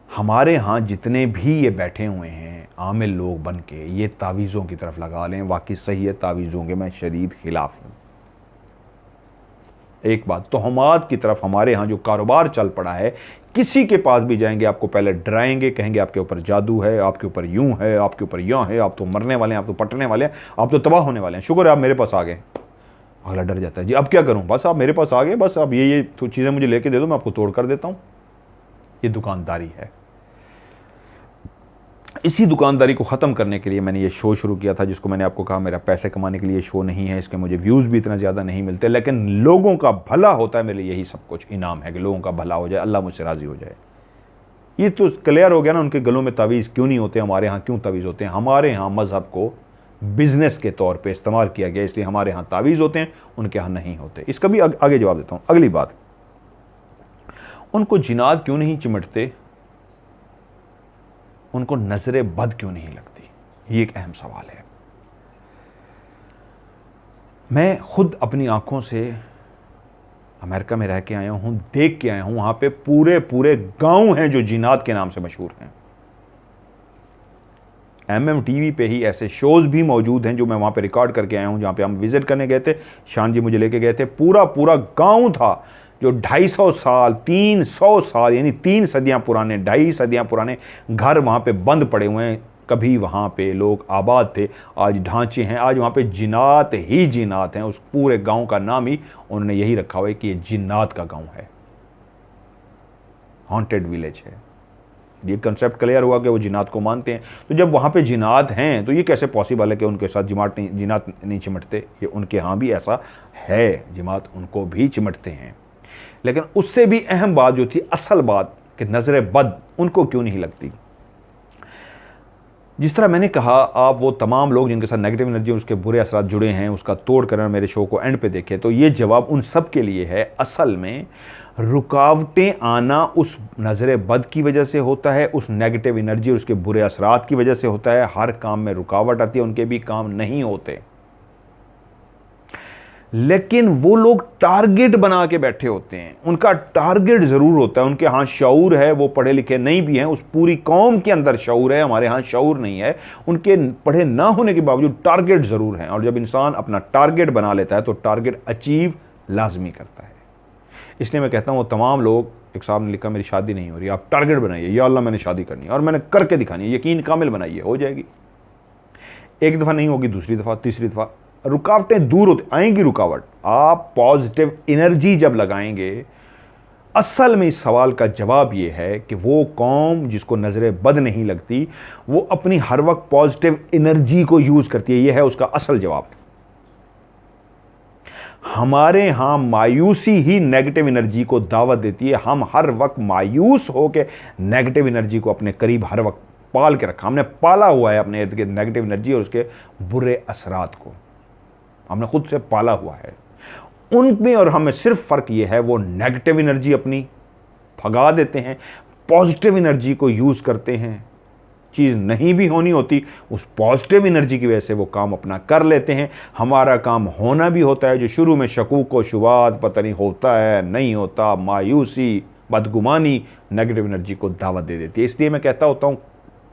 [SPEAKER 2] हमारे यहाँ जितने भी ये बैठे हुए हैं आमिल लोग बन के, ये तावीज़ों की तरफ लगा लें, वाकई सही है, तावीज़ों के मैं शदीद खिलाफ हूँ। एक बात, तोहमात की तरफ हमारे यहाँ जो कारोबार चल पड़ा है, किसी के पास भी जाएंगे आपको पहले डराएंगे, कहेंगे आपके ऊपर जादू है, आपके ऊपर यूं है, आपके ऊपर यहाँ है, आप तो मरने वाले हैं, आप तो पटने वाले हैं, आप तो तबाह होने वाले हैं, शुक्र है आप मेरे पास आ गए। अगला डर जाता है, जी अब क्या करूँ, बस आप मेरे पास आ गए, बस अब ये तो चीज़ें मुझे लेके दे दो, मैं आपको तोड़ कर देता हूँ। ये दुकानदारी है। इसी दुकानदारी को ख़त्म करने के लिए मैंने ये शो शुरू किया था, जिसको मैंने आपको कहा मेरा पैसे कमाने के लिए शो नहीं है, इसके मुझे व्यूज़ भी इतना ज़्यादा नहीं मिलते, लेकिन लोगों का भला होता है, मेरे लिए यही सब कुछ इनाम है कि लोगों का भला हो जाए, अल्लाह मुझसे राज़ी हो जाए। ये तो क्लियर हो गया ना, उनके गलों में तावीज़ क्यों नहीं होते, हमारे यहाँ क्यों तावीज़ होते हैं। हमारे यहाँ मज़हब को बिज़नेस के तौर पर इस्तेमाल किया गया, इसलिए हमारे यहाँ तावीज़ होते हैं, उनके यहाँ नहीं होते। इसका भी आगे जवाब देता हूँ। अगली बात, उनको जिन्नात क्यों नहीं चिमटते, उनको नजर बद क्यों नहीं लगती, ये एक अहम सवाल है। मैं खुद अपनी आंखों से अमेरिका में रह के आया हूं, देख के आया हूं, वहां पे पूरे पूरे गांव हैं जो जिन्नात के नाम से मशहूर हैं। MMTV पे ही ऐसे शोज भी मौजूद हैं जो मैं वहां पे रिकॉर्ड करके आया हूं, जहां पे हम विजिट करने गए थे, शान जी मुझे लेके गए थे। पूरा पूरा गांव था जो 250 साल 300 साल यानी 3 सदियां पुराने, 2.5 सदियां पुराने घर वहाँ पे बंद पड़े हुए हैं। कभी वहाँ पे लोग आबाद थे, आज ढांचे हैं, आज वहाँ पे जिन्नात ही जिन्नात हैं। उस पूरे गांव का नाम ही उन्होंने यही रखा हुआ है कि ये जिन्नात का गांव है, हॉन्टेड विलेज है। ये कंसेप्ट क्लियर हुआ कि वो जिन्नात को मानते हैं। तो जब वहाँ पे जिन्नात हैं तो ये कैसे पॉसिबल है कि उनके साथ जिन्नात नहीं चिमटते। ये उनके यहाँ भी ऐसा है, जिन्नात उनको भी चिमटते हैं। लेकिन उससे भी अहम बात जो थी, असल बात, कि नज़र बद उनको क्यों नहीं लगती। जिस तरह मैंने कहा, आप वो तमाम लोग जिनके साथ नेगेटिव एनर्जी और उसके बुरे असरात जुड़े हैं, उसका तोड़ करना मेरे शो को एंड पे देखें, तो ये जवाब उन सब के लिए है। असल में रुकावटें आना उस नज़र बद की वजह से होता है, उस नेगेटिव एनर्जी और उसके बुरे असरात की वजह से होता है। हर काम में रुकावट आती है, उनके भी काम नहीं होते। लेकिन वो लोग टारगेट बना के बैठे होते हैं, उनका टारगेट ज़रूर होता है। उनके यहाँ शऊर है, वो पढ़े लिखे नहीं भी हैं, उस पूरी कौम के अंदर शऊर है, हमारे यहाँ शऊर नहीं है। उनके पढ़े ना होने के बावजूद टारगेट ज़रूर हैं, और जब इंसान अपना टारगेट बना लेता है तो टारगेट अचीव लाजमी करता है। इसलिए मैं कहता हूँ, वो तमाम लोग, एक साहब ने लिखा मेरी शादी नहीं हो रही, आप टारगेट बनाइए, या अल्लाह मैंने शादी करनी है और मैंने करके दिखानी है, यकीन कामिल बनाइए, हो जाएगी। एक दफ़ा नहीं होगी, दूसरी दफ़ा, तीसरी दफ़ा, रुकावटें दूर होती आएंगी। रुकावट, आप पॉजिटिव एनर्जी जब लगाएंगे। असल में इस सवाल का जवाब ये है कि वो कौम जिसको नज़र बद नहीं लगती, वो अपनी हर वक्त पॉजिटिव एनर्जी को यूज़ करती है। ये है उसका असल जवाब। हमारे यहाँ मायूसी ही नेगेटिव एनर्जी को दावत देती है। हम हर वक्त मायूस होकर नेगेटिव एनर्जी को अपने करीब हर वक्त पाल के रखा, हमने पाला हुआ है अपने इर्द गिर्द नेगेटिव एनर्जी और उसके बुरे असरात को हमने खुद से पाला हुआ है। उनमें और हमें सिर्फ फ़र्क ये है, वो नेगेटिव एनर्जी अपनी भगा देते हैं, पॉजिटिव एनर्जी को यूज़ करते हैं। चीज़ नहीं भी होनी होती, उस पॉजिटिव एनर्जी की वजह से वो काम अपना कर लेते हैं। हमारा काम होना भी होता है, जो शुरू में शकूक व शुबात, पता नहीं होता है नहीं होता, मायूसी, बदगुमानी नेगेटिव एनर्जी को दावत दे देती है। इसलिए मैं कहता होता हूँ,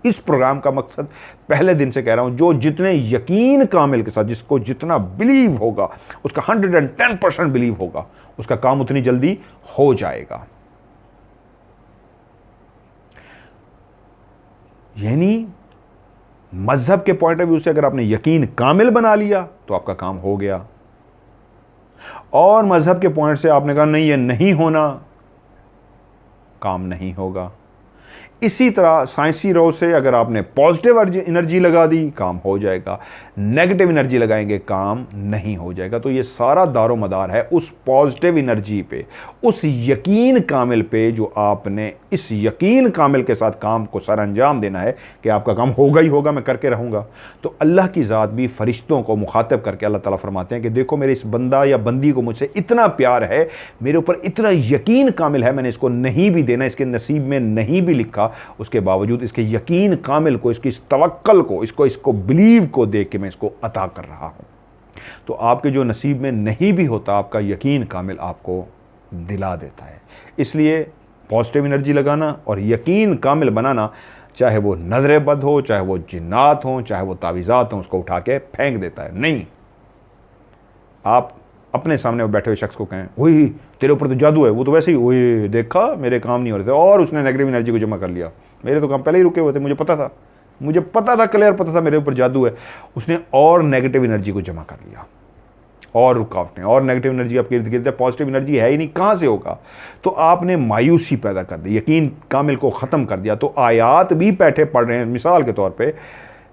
[SPEAKER 2] इस प्रोग्राम का मकसद पहले दिन से कह रहा हूं, जो जितने यकीन कामिल के साथ, जिसको जितना बिलीव होगा, उसका 110% बिलीव होगा, उसका काम उतनी जल्दी हो जाएगा। यानी मजहब के पॉइंट ऑफ व्यू से अगर आपने यकीन कामिल बना लिया तो आपका काम हो गया, और मजहब के पॉइंट से आपने कहा नहीं ये नहीं होना, काम नहीं होगा। इसी तरह साइंसी रो से अगर आपने पॉजिटिव एनर्जी लगा दी, काम हो जाएगा। नेगेटिव एनर्जी लगाएंगे, काम नहीं हो जाएगा। तो ये सारा दारो मदार है उस पॉजिटिव एनर्जी पे, उस यकीन कामिल पे, जो आपने इस यकीन कामिल के साथ काम को सर अंजाम देना है कि आपका काम होगा ही होगा, मैं करके रहूँगा। तो अल्लाह की ज़ात भी फरिश्तों को मुखातब करके अल्लाह ताला फरमाते हैं कि देखो मेरे इस बंदा या बंदी को मुझसे इतना प्यार है, मेरे ऊपर इतना यकीन कामिल है, मैंने इसको नहीं भी देना, इसके नसीब में नहीं भी लिखा, उसके बावजूद इसके यकीन कामिल को, इसकी इस तवक्कल को, इसको बिलीव को देख के मैं इसको अता कर रहा हूं। तो आपके जो नसीब में नहीं भी होता, आपका यकीन कामिल आपको दिला देता है। इसलिए पॉजिटिव एनर्जी लगाना और यकीन कामिल बनाना, चाहे वो नजर बद हो, चाहे वो जिन्नात हो, चाहे वो तावीज़ात हो, उसको उठा के फेंक देता है। नहीं, आप अपने सामने बैठे हुए शख्स को कहें वही तेरे ऊपर तो जादू है, वो तो वैसे ही वही देखा मेरे काम नहीं हो रहे थे और उसने नेगेटिव एनर्जी को जमा कर लिया, मेरे तो काम पहले ही रुके हुए थे, मुझे पता था क्लियर पता था मेरे ऊपर जादू है, उसने और नेगेटिव एनर्जी को जमा कर लिया और रुकावटें और नेगेटिव एनर्जी आपके इर्द गिर्द है, पॉजिटिव एनर्जी है ही नहीं, कहाँ से होगा। तो आपने मायूसी पैदा कर दी, यकीन कामिल को ख़त्म कर दिया। तो आयात भी बैठे पढ़ रहे हैं, मिसाल के तौर पे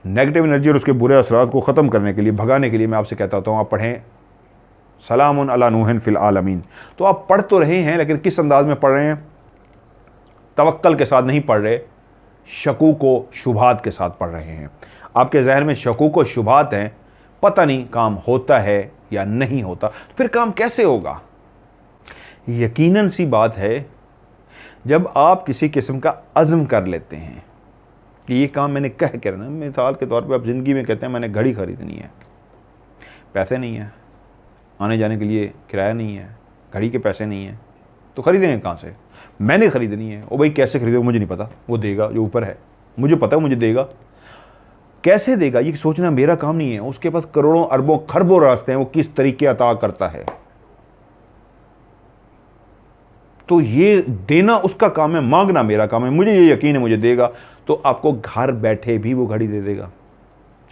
[SPEAKER 2] नेगेटिव एनर्जी और उसके बुरे असरात को ख़त्म करने के लिए, भगाने के लिए मैं आपसे कहता हूँ आप पढ़ें सलामुन अला नूहिन फिल आलमीन। तो आप पढ़ तो रहे हैं, लेकिन किस अंदाज में पढ़ रहे हैं? तवक्कल के साथ नहीं पढ़ रहे, शकूक व शुभात के साथ पढ़ रहे हैं। आपके जहन में शकूक व शुभात हैं, पता नहीं काम होता है या नहीं होता, तो फिर काम कैसे होगा? यकीनन सी बात है, जब आप किसी किस्म का अज़्म कर लेते हैं कि ये काम मैंने कह के रहना, मिसाल के तौर पे आप ज़िंदगी में कहते हैं मैंने घड़ी खरीदनी है, पैसे नहीं है, आने जाने के लिए किराया नहीं है, घड़ी के पैसे नहीं है, तो ख़रीदेंगे कहाँ से? मैंने ख़रीदनी है। ओ भाई कैसे खरीदोगे? मुझे नहीं पता, वो देगा जो ऊपर है, मुझे पता है मुझे देगा, कैसे देगा ये सोचना मेरा काम नहीं है। उसके पास करोड़ों अरबों खरबों रास्ते हैं, वो किस तरीके अता करता है, तो ये देना उसका काम है, मांगना मेरा काम है, मुझे ये यकीन है मुझे देगा। तो आपको घर बैठे भी वो घड़ी दे देगा।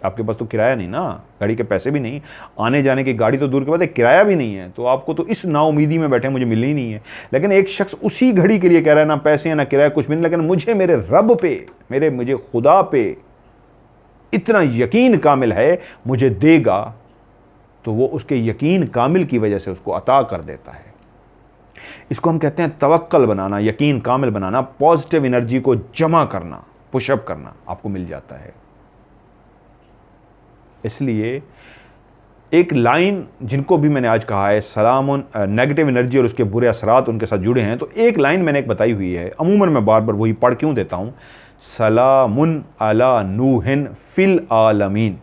[SPEAKER 2] आपके पास तो किराया नहीं ना, गाड़ी के पैसे भी नहीं, आने जाने की गाड़ी तो दूर के बाद है, किराया भी नहीं है, तो आपको तो इस नाउमीदी में बैठे मुझे मिलनी ही नहीं है। लेकिन एक शख्स उसी घड़ी के लिए कह रहा है ना पैसे हैं ना किराया कुछ भी नहीं, लेकिन मुझे मेरे रब पे, मुझे खुदा पे इतना यकीन कामिल है मुझे देगा, तो वो उसके यकीन कामिल की वजह से उसको अता कर देता है। इसको हम कहते हैं तवक्कल बनाना, यकीन कामिल बनाना, पॉजिटिव एनर्जी को जमा करना, पुशअप करना, आपको मिल जाता है। इसलिए एक लाइन जिनको भी मैंने आज कहा है सलामुन, नेगेटिव एनर्जी और उसके बुरे असरात उनके साथ जुड़े हैं, तो एक लाइन मैंने एक बताई हुई है, अमूमन मैं बार बार वही पढ़ क्यों देता हूँ, सलामुन अला नूहिन फिल आलमीन,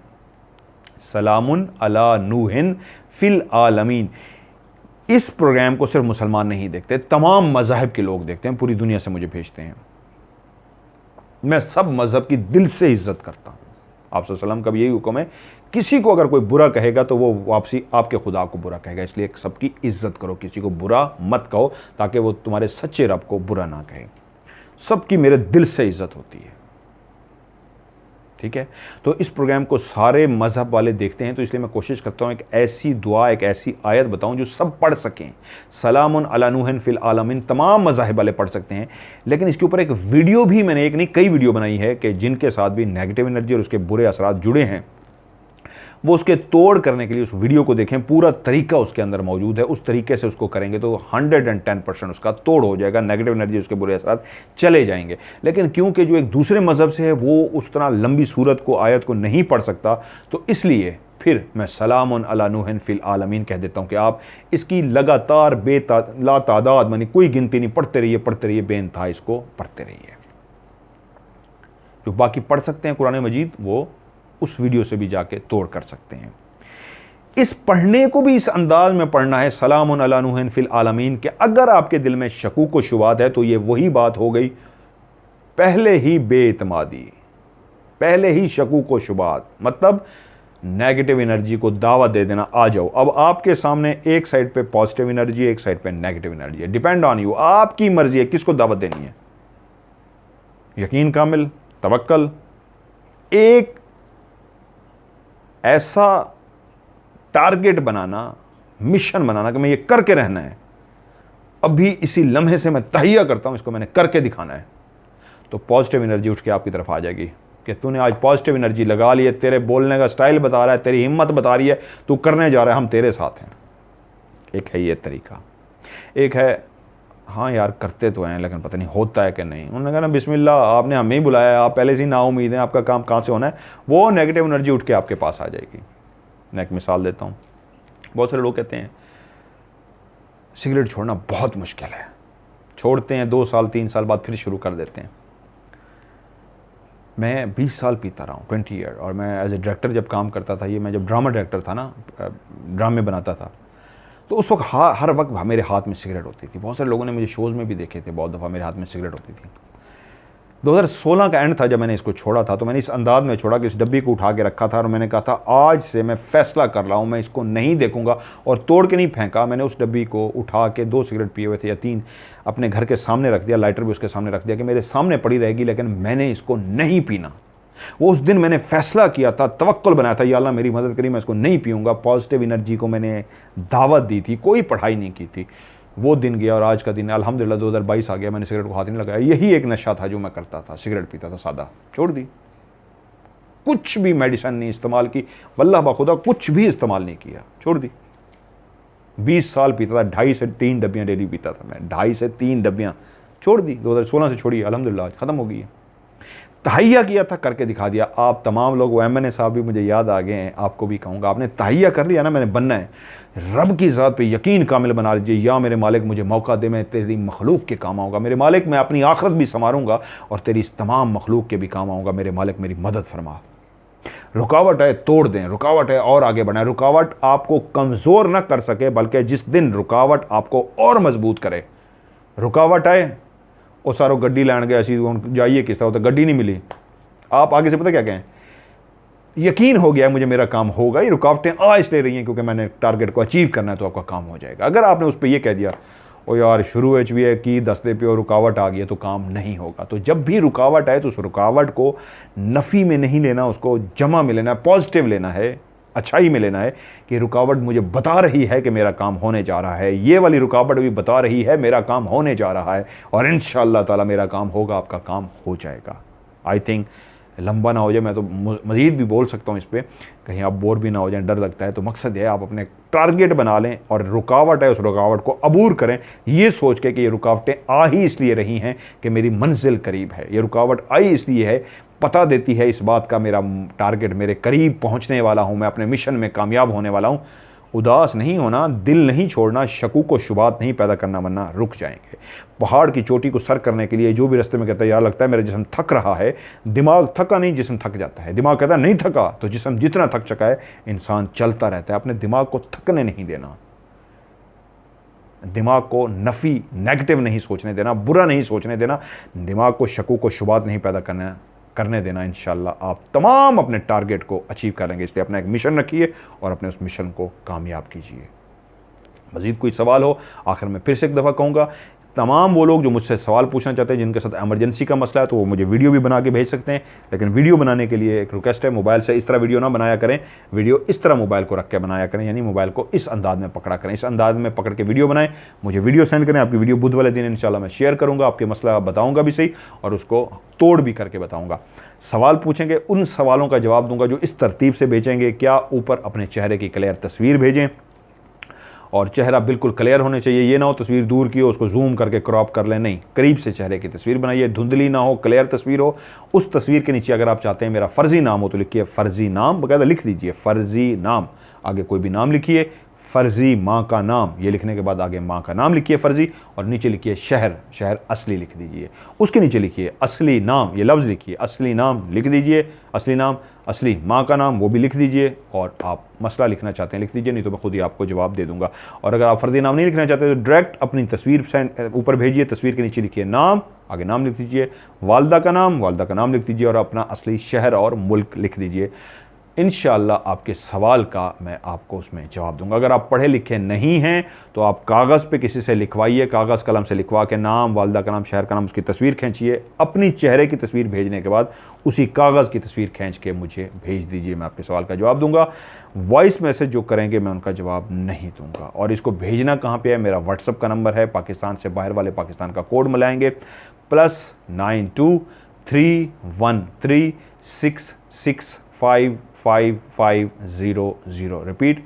[SPEAKER 2] सलामुन अला नूहिन फिल आलमीन। इस प्रोग्राम को सिर्फ मुसलमान नहीं देखते, तमाम मज़हब के लोग देखते हैं, पूरी दुनिया से मुझे भेजते हैं। मैं सब मज़हब की दिल से इज्जत करता हूँ। आप सल्लम का भी यही हुक्म है, किसी को अगर कोई बुरा कहेगा तो वो वापसी आपके खुदा को बुरा कहेगा, इसलिए सबकी इज्जत करो, किसी को बुरा मत कहो ताकि वो तुम्हारे सच्चे रब को बुरा ना कहे। सबकी मेरे दिल से इज्जत होती है, ठीक है। तो इस प्रोग्राम को सारे मज़हब वाले देखते हैं, तो इसलिए मैं कोशिश करता हूँ एक ऐसी दुआ, एक ऐसी आयत बताऊँ जो सब पढ़ सकें। सलामुन अला नूहिन फिल आलमीन तमाम मज़ाहिब वाले पढ़ सकते हैं, लेकिन इसके ऊपर एक वीडियो भी मैंने, एक नहीं कई वीडियो बनाई है कि जिनके साथ भी नेगेटिव एनर्जी और उसके बुरे असरात जुड़े हैं, वो उसके तोड़ करने के लिए उस वीडियो को देखें, पूरा तरीका उसके अंदर मौजूद है, उस तरीके से उसको करेंगे तो 110% उसका तोड़ हो जाएगा, नेगेटिव एनर्जी उसके बुरे असरात चले जाएंगे। लेकिन क्योंकि जो एक दूसरे मज़हब से है वो उस तरह लंबी सूरत को, आयत को नहीं पढ़ सकता, तो इसलिए फिर मैं सलामुन अला नूहिन फिल आलमीन कह देता हूँ कि आप इसकी लगातार ला तादाद मानी कोई गिनती नहीं, पढ़ते रहिए, बेइंतहा इसको पढ़ते रहिए। जो बाकी पढ़ सकते हैं कुरान मजीद, वो उस वीडियो से भी जाके तोड़ कर सकते हैं। इस पढ़ने को भी इस अंदाज में पढ़ना है, सलामुन अला नूहिन फिल आलमीन, कि अगर आपके दिल में शकूक व शुबात है तो ये वही बात हो गई, पहले ही बेइतमादी, पहले ही शकूक व शुबात, मतलब नेगेटिव एनर्जी को दावत दे देना, आ जाओ। अब आपके सामने एक साइड पे पॉजिटिव एनर्जी, एक साइड पे नेगेटिव एनर्जी है, डिपेंड ऑन यू, आपकी मर्जी है किसको दावत देनी है। यकीन कामिल, तवक्कल, एक ऐसा टारगेट बनाना, मिशन बनाना कि मैं ये करके रहना है, अभी इसी लम्हे से मैं तहिया करता हूं, इसको मैंने करके दिखाना है। तो पॉजिटिव एनर्जी उठ के आपकी तरफ आ जाएगी कि तूने आज पॉजिटिव एनर्जी लगा ली है, तेरे बोलने का स्टाइल बता रहा है, तेरी हिम्मत बता रही है, तू करने जा रहा है, हम तेरे साथ हैं। एक है ये तरीका। एक है हाँ यार करते तो हैं लेकिन पता नहीं होता है कि नहीं। उन्होंने कहा ना बिस्मिल्लाह, आपने हमें ही बुलाया है, आप पहले से ही नाउम्मीद हैं, आपका काम कहाँ से होना है। वो नेगेटिव एनर्जी उठ के आपके पास आ जाएगी। मैं एक मिसाल देता हूँ। बहुत सारे लोग कहते हैं सिगरेट छोड़ना बहुत मुश्किल है, छोड़ते हैं 2 साल 3 साल बाद फिर शुरू कर देते हैं। मैं 20 साल पीता रहा हूँ, 20 ईयर। और मैं एज ए डायरेक्टर जब काम करता था, ये मैं जब ड्रामा डायरेक्टर था ना, ड्रामे बनाता था, तो उस वक्त हर वक्त मेरे हाथ में सिगरेट होती थी। बहुत सारे लोगों ने मुझे शोज़ में भी देखे थे, बहुत दफ़ा मेरे हाथ में सिगरेट होती थी। 2016 का एंड था जब मैंने इसको छोड़ा था, तो मैंने इस अंदाज में छोड़ा कि इस डब्बी को उठा के रखा था और मैंने कहा था आज से मैं फ़ैसला कर रहा हूँ, मैं इसको नहीं देखूंगा, और तोड़ के नहीं फेंका। मैंने उस डब्बी को उठा के 2 सिगरेट पिए हुए थे या 3 अपने घर के सामने रख दिया, लाइटर भी उसके सामने रख दिया कि मेरे सामने पड़ी रहेगी लेकिन मैंने इसको नहीं पीना। वो उस दिन मैंने फ़ैसला किया था, तवक्कुल बनाया था, या अल्लाह मेरी मदद करी, मैं इसको नहीं पीऊँगा। पॉजिटिव एनर्जी को मैंने दावत दी थी, कोई पढ़ाई नहीं की थी। वो दिन गया और आज का दिन अल्हम्दुलिल्लाह 2022 आ गया, मैंने सिगरेट को हाथ नहीं लगाया। यही एक नशा था जो मैं करता था, सिगरेट पीता था, सादा, छोड़ दी। कुछ भी मेडिसिन नहीं इस्तेमाल की, वल्लाह बाखुदा कुछ भी इस्तेमाल नहीं किया, छोड़ दी। 20 साल पीता था, 2.5 से 3 डब्बियाँ डेली पीता था मैं, 2.5 से 3 डब्बियाँ, छोड़ दी। 2016 से छोड़ी, अल्हम्दुलिल्लाह ख़त्म हो गई है। तहैया किया था, करके दिखा दिया। आप तमाम लोग, वो MNA साहब भी मुझे याद आ गए हैं, आपको भी कहूँगा, आपने तहैया कर लिया ना, मैंने बनना है, रब की ज़ात पे यकीन कामिल बना लीजिए। या मेरे मालिक मुझे मौका दे, मैं तेरी मखलूक के काम आऊँगा। मेरे मालिक मैं अपनी आखिरत भी संवारूँगा और तेरी इस तमाम मखलूक के भी काम आऊँगा। मेरे मालिक मेरी मदद फरमा। रुकावट है तोड़ दें, रुकावट है और आगे बढ़ाएं। रुकावट आपको कमज़ोर न कर सके, बल्कि जिस दिन रुकावट आपको और मजबूत करे। रुकावट आए और सारो गड्डी लैन गया सी, जाइए किस तरह, तो गड्डी नहीं मिली, आप आगे से पता क्या कहें, यकीन हो गया मुझे मेरा काम होगा। ये रुकावटें आ इसलिए रही हैं क्योंकि मैंने टारगेट को अचीव करना है, तो आपका काम हो जाएगा। अगर आपने उस पर यह कह दिया ओ यार शुरू भी है कि दस्ते पे और रुकावट आ गई है, तो काम नहीं होगा। तो जब भी रुकावट आए तो उस रुकावट को नफ़ी में नहीं लेना, उसको जमा में लेना है, पॉजिटिव लेना है, अच्छाई में लेना है कि रुकावट मुझे बता रही है कि मेरा काम होने जा रहा है। ये वाली रुकावट भी बता रही है मेरा काम होने जा रहा है, और इंशाअल्लाह ताला मेरा काम होगा, आपका काम हो जाएगा। आई थिंक लंबा ना हो जाए, मैं तो मज़ीद भी बोल सकता हूँ इस पर, कहीं आप बोर भी ना हो जाएं, डर लगता है। तो मकसद है आप अपने टारगेट बना लें और रुकावट है उस रुकावट को अबूर करें, ये सोच के कि ये रुकावटें आ ही इसलिए रही हैं कि मेरी मंजिल करीब है। ये रुकावट आई इसलिए है, पता देती है इस बात का मेरा टारगेट मेरे करीब पहुँचने वाला हूँ, मैं अपने मिशन में कामयाब होने वाला हूँ। उदास नहीं होना, दिल नहीं छोड़ना, शकूक व शुबात नहीं पैदा करना, वरना रुक जाएंगे। पहाड़ की चोटी को सर करने के लिए जो भी रास्ते में कहता है यार लगता है मेरा जिस्म थक रहा है, दिमाग थका नहीं, जिस्म थक जाता है। दिमाग कहता है नहीं थका, तो जिस्म जितना थक चुका है इंसान चलता रहता है। अपने दिमाग को थकने नहीं देना, दिमाग को नफ़ी नेगेटिव नहीं सोचने देना, बुरा नहीं सोचने देना, दिमाग को शकूक व शुबात नहीं पैदा करने देना। इंशाअल्लाह आप तमाम अपने टारगेट को अचीव करेंगे। इसलिए अपना एक मिशन रखिए और अपने उस मिशन को कामयाब कीजिए। मज़ीद कोई सवाल हो, आखिर में फिर से एक दफ़ा कहूँगा, तमाम वो लोग जो मुझसे सवाल पूछना चाहते हैं, जिनके साथ एमरजेंसी का मसला है, तो वो मुझे वीडियो भी बना के भेज सकते हैं। लेकिन वीडियो बनाने के लिए एक रिक्वेस्ट है, मोबाइल से इस तरह वीडियो ना बनाया करें, वीडियो इस तरह मोबाइल को रख के बनाया करें, यानी मोबाइल को इस अंदाज में पकड़ा करें, इस अंदाज में पकड़ के वीडियो बनाएं, मुझे वीडियो सेंड करें। आपकी वीडियो बुध वाले दिन इंशाल्लाह मैं शेयर करूँगा, आपके मसला बताऊँगा भी सही और उसको तोड़ भी करके बताऊँगा। सवाल पूछेंगे, उन सवालों का जवाब दूंगा जो इस तरतीब से भेजेंगे। क्या ऊपर अपने चेहरे की क्लियर तस्वीर भेजें और चेहरा बिल्कुल क्लियर होने चाहिए, ये ना हो तस्वीर दूर की हो उसको जूम करके क्रॉप कर लें, नहीं, करीब से चेहरे की तस्वीर बनाइए, धुंधली ना हो, क्लियर तस्वीर हो। उस तस्वीर के नीचे अगर आप चाहते हैं मेरा फ़र्ज़ी नाम हो तो लिखिए फ़र्ज़ी नाम, बाकायदा लिख दीजिए फ़र्ज़ी नाम, आगे कोई भी नाम लिखिए, फ़र्ज़ी माँ का नाम, ये लिखने के बाद आगे माँ का नाम लिखिए फ़र्ज़ी, और नीचे लिखिए शहर, शहर असली लिख दीजिए। उसके नीचे लिखिए असली नाम, ये लफ्ज़ लिखिए, असली नाम लिख दीजिए, असली नाम, असली माँ का नाम वो भी लिख दीजिए, और आप मसला लिखना चाहते हैं लिख दीजिए, नहीं तो मैं खुद ही आपको जवाब दे दूंगा। और अगर आप फ़र्ज़ी नाम नहीं लिखना चाहते तो डायरेक्ट अपनी तस्वीर ऊपर भेजिए, तस्वीर के नीचे लिखिए नाम, आगे नाम लिख दीजिए, वालदा का नाम लिख दीजिए, और अपना असली शहर और मुल्क लिख दीजिए। इंशाअल्लाह आपके सवाल का मैं आपको उसमें जवाब दूंगा। अगर आप पढ़े लिखे नहीं हैं तो आप कागज़ पे किसी से लिखवाइए, कागज़ कलम से लिखवा के नाम, वालदा का नाम, शहर का नाम, उसकी तस्वीर खींचिए, अपनी चेहरे की तस्वीर भेजने के बाद उसी कागज़ की तस्वीर खींच के मुझे भेज दीजिए, मैं आपके सवाल का जवाब दूंगा। वॉइस मैसेज जो करेंगे मैं उनका जवाब नहीं दूंगा। और इसको भेजना कहाँ पे है, मेरा व्हाट्सअप का नंबर है, पाकिस्तान से बाहर वाले पाकिस्तान का कोड मिलाएंगे, +923136655500। रिपीट,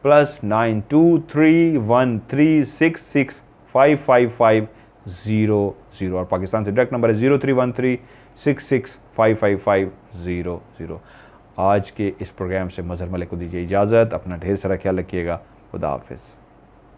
[SPEAKER 2] +923136655500। और पाकिस्तान से डायरेक्ट नंबर है 031366555500। आज के इस प्रोग्राम से मज़हर मलिक को दीजिए इजाज़त। अपना ढेर सारा ख्याल रखिएगा। खुदा हाफिज़।